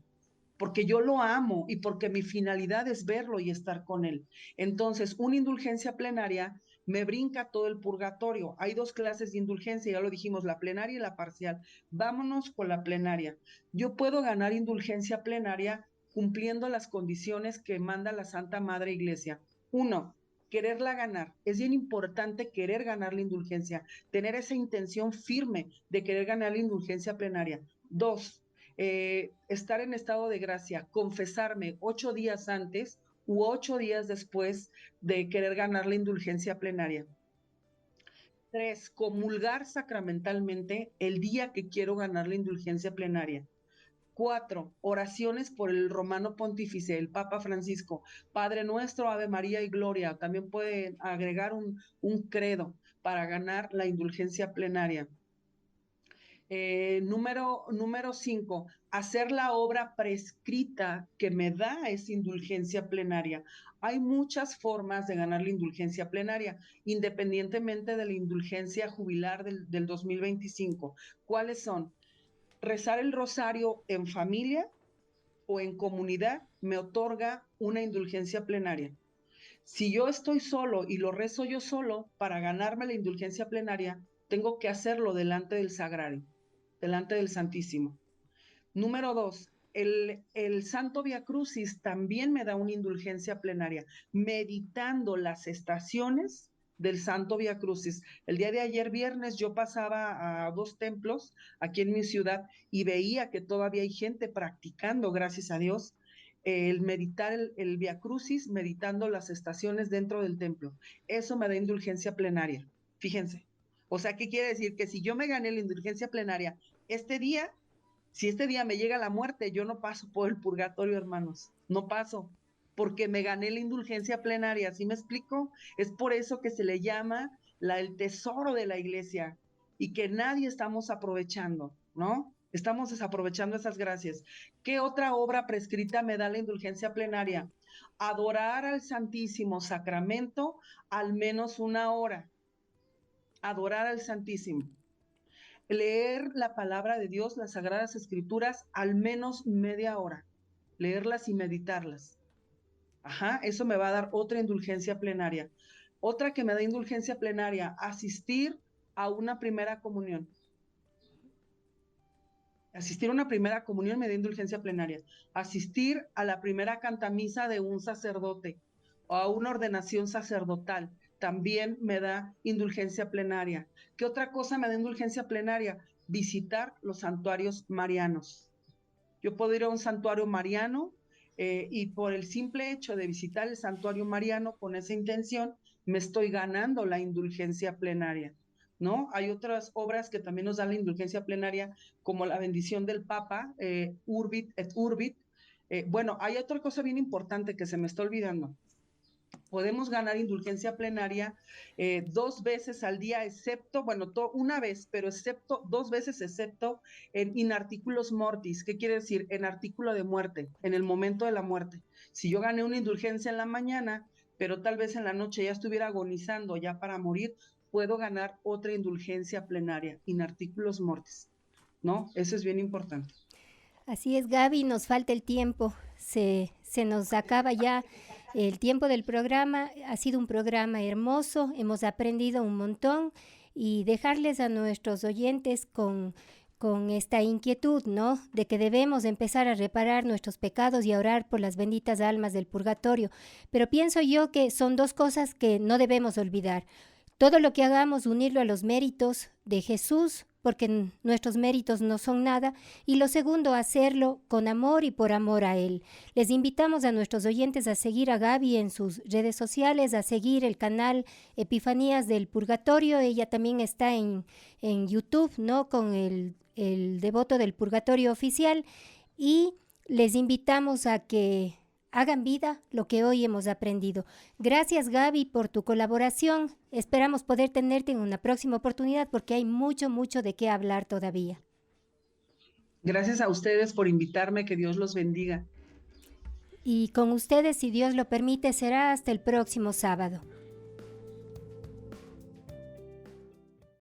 porque yo lo amo y porque mi finalidad es verlo y estar con él. Entonces, una indulgencia plenaria me brinca todo el purgatorio. Hay dos clases de indulgencia, ya lo dijimos, la plenaria y la parcial. Vámonos con la plenaria. Yo puedo ganar indulgencia plenaria cumpliendo las condiciones que manda la Santa Madre Iglesia. Uno, quererla ganar. Es bien importante querer ganar la indulgencia, tener esa intención firme de querer ganar la indulgencia plenaria. Dos, estar en estado de gracia, confesarme 8 días antes u 8 días después de querer ganar la indulgencia plenaria. 3, comulgar sacramentalmente el día que quiero ganar la indulgencia plenaria. 4, oraciones por el romano pontífice, el Papa Francisco, Padre Nuestro, Ave María y Gloria. También pueden agregar un credo para ganar la indulgencia plenaria. Número 5, hacer la obra prescrita que me da esa indulgencia plenaria. Hay muchas formas de ganar la indulgencia plenaria, independientemente de la indulgencia jubilar del 2025. ¿Cuáles son? Rezar el rosario en familia, o en comunidad me otorga una indulgencia plenaria. Si yo estoy solo y lo rezo yo solo, para ganarme la indulgencia plenaria, tengo que hacerlo delante del sagrario, delante del Santísimo. Número 2, el Santo Via Crucis también me da una indulgencia plenaria, meditando las estaciones del Santo Via Crucis. El día de ayer, viernes, yo pasaba a 2 templos aquí en mi ciudad y veía que todavía hay gente practicando, gracias a Dios, el meditar el Via Crucis, meditando las estaciones dentro del templo. Eso me da indulgencia plenaria, fíjense. O sea, ¿qué quiere decir? Que si yo me gané la indulgencia plenaria este día, si este día me llega la muerte, yo no paso por el purgatorio, hermanos, no paso, porque me gané la indulgencia plenaria, ¿sí me explico? Es por eso que se le llama el tesoro de la iglesia y que nadie estamos aprovechando, ¿no? Estamos desaprovechando esas gracias. ¿Qué otra obra prescrita me da la indulgencia plenaria? Adorar al Santísimo Sacramento al menos 1 hora. Adorar al Santísimo. Leer la palabra de Dios, las Sagradas Escrituras, al menos media hora. Leerlas y meditarlas. Ajá, eso me va a dar otra indulgencia plenaria. Otra que me da indulgencia plenaria, asistir a una primera comunión. Asistir a una primera comunión me da indulgencia plenaria. Asistir a la primera cantamisa de un sacerdote o a una ordenación sacerdotal también me da indulgencia plenaria. ¿Qué otra cosa me da indulgencia plenaria? Visitar los santuarios marianos. Yo puedo ir a un santuario mariano y por el simple hecho de visitar el santuario mariano con esa intención, me estoy ganando la indulgencia plenaria, ¿no? Hay otras obras que también nos dan la indulgencia plenaria, como la bendición del Papa, Urbit et Urbit. Bueno, hay otra cosa bien importante que se me está olvidando. Podemos ganar indulgencia plenaria 2 veces al día, excepto, bueno, una vez, pero excepto 2 veces, excepto en in articulos mortis. ¿Qué quiere decir? En artículo de muerte, en el momento de la muerte. Si yo gané una indulgencia en la mañana, pero tal vez en la noche ya estuviera agonizando ya para morir, puedo ganar otra indulgencia plenaria, in articulos mortis, ¿no? Eso es bien importante. Así es, Gaby, nos falta el tiempo, se nos acaba ya el tiempo del programa. Ha sido un programa hermoso, hemos aprendido un montón y dejarles a nuestros oyentes con esta inquietud, ¿no? De que debemos empezar a reparar nuestros pecados y a orar por las benditas almas del purgatorio. Pero pienso yo que son 2 cosas que no debemos olvidar. Todo lo que hagamos, unirlo a los méritos de Jesús, porque nuestros méritos no son nada, y lo segundo, hacerlo con amor y por amor a Él. Les invitamos a nuestros oyentes a seguir a Gaby en sus redes sociales, a seguir el canal Epifanías del Purgatorio. Ella también está en YouTube, ¿no? Con el Devoto del Purgatorio oficial, y les invitamos a que hagan vida lo que hoy hemos aprendido. Gracias, Gaby, por tu colaboración. Esperamos poder tenerte en una próxima oportunidad porque hay mucho, mucho de qué hablar todavía. Gracias a ustedes por invitarme, que Dios los bendiga. Y con ustedes, si Dios lo permite, será hasta el próximo sábado.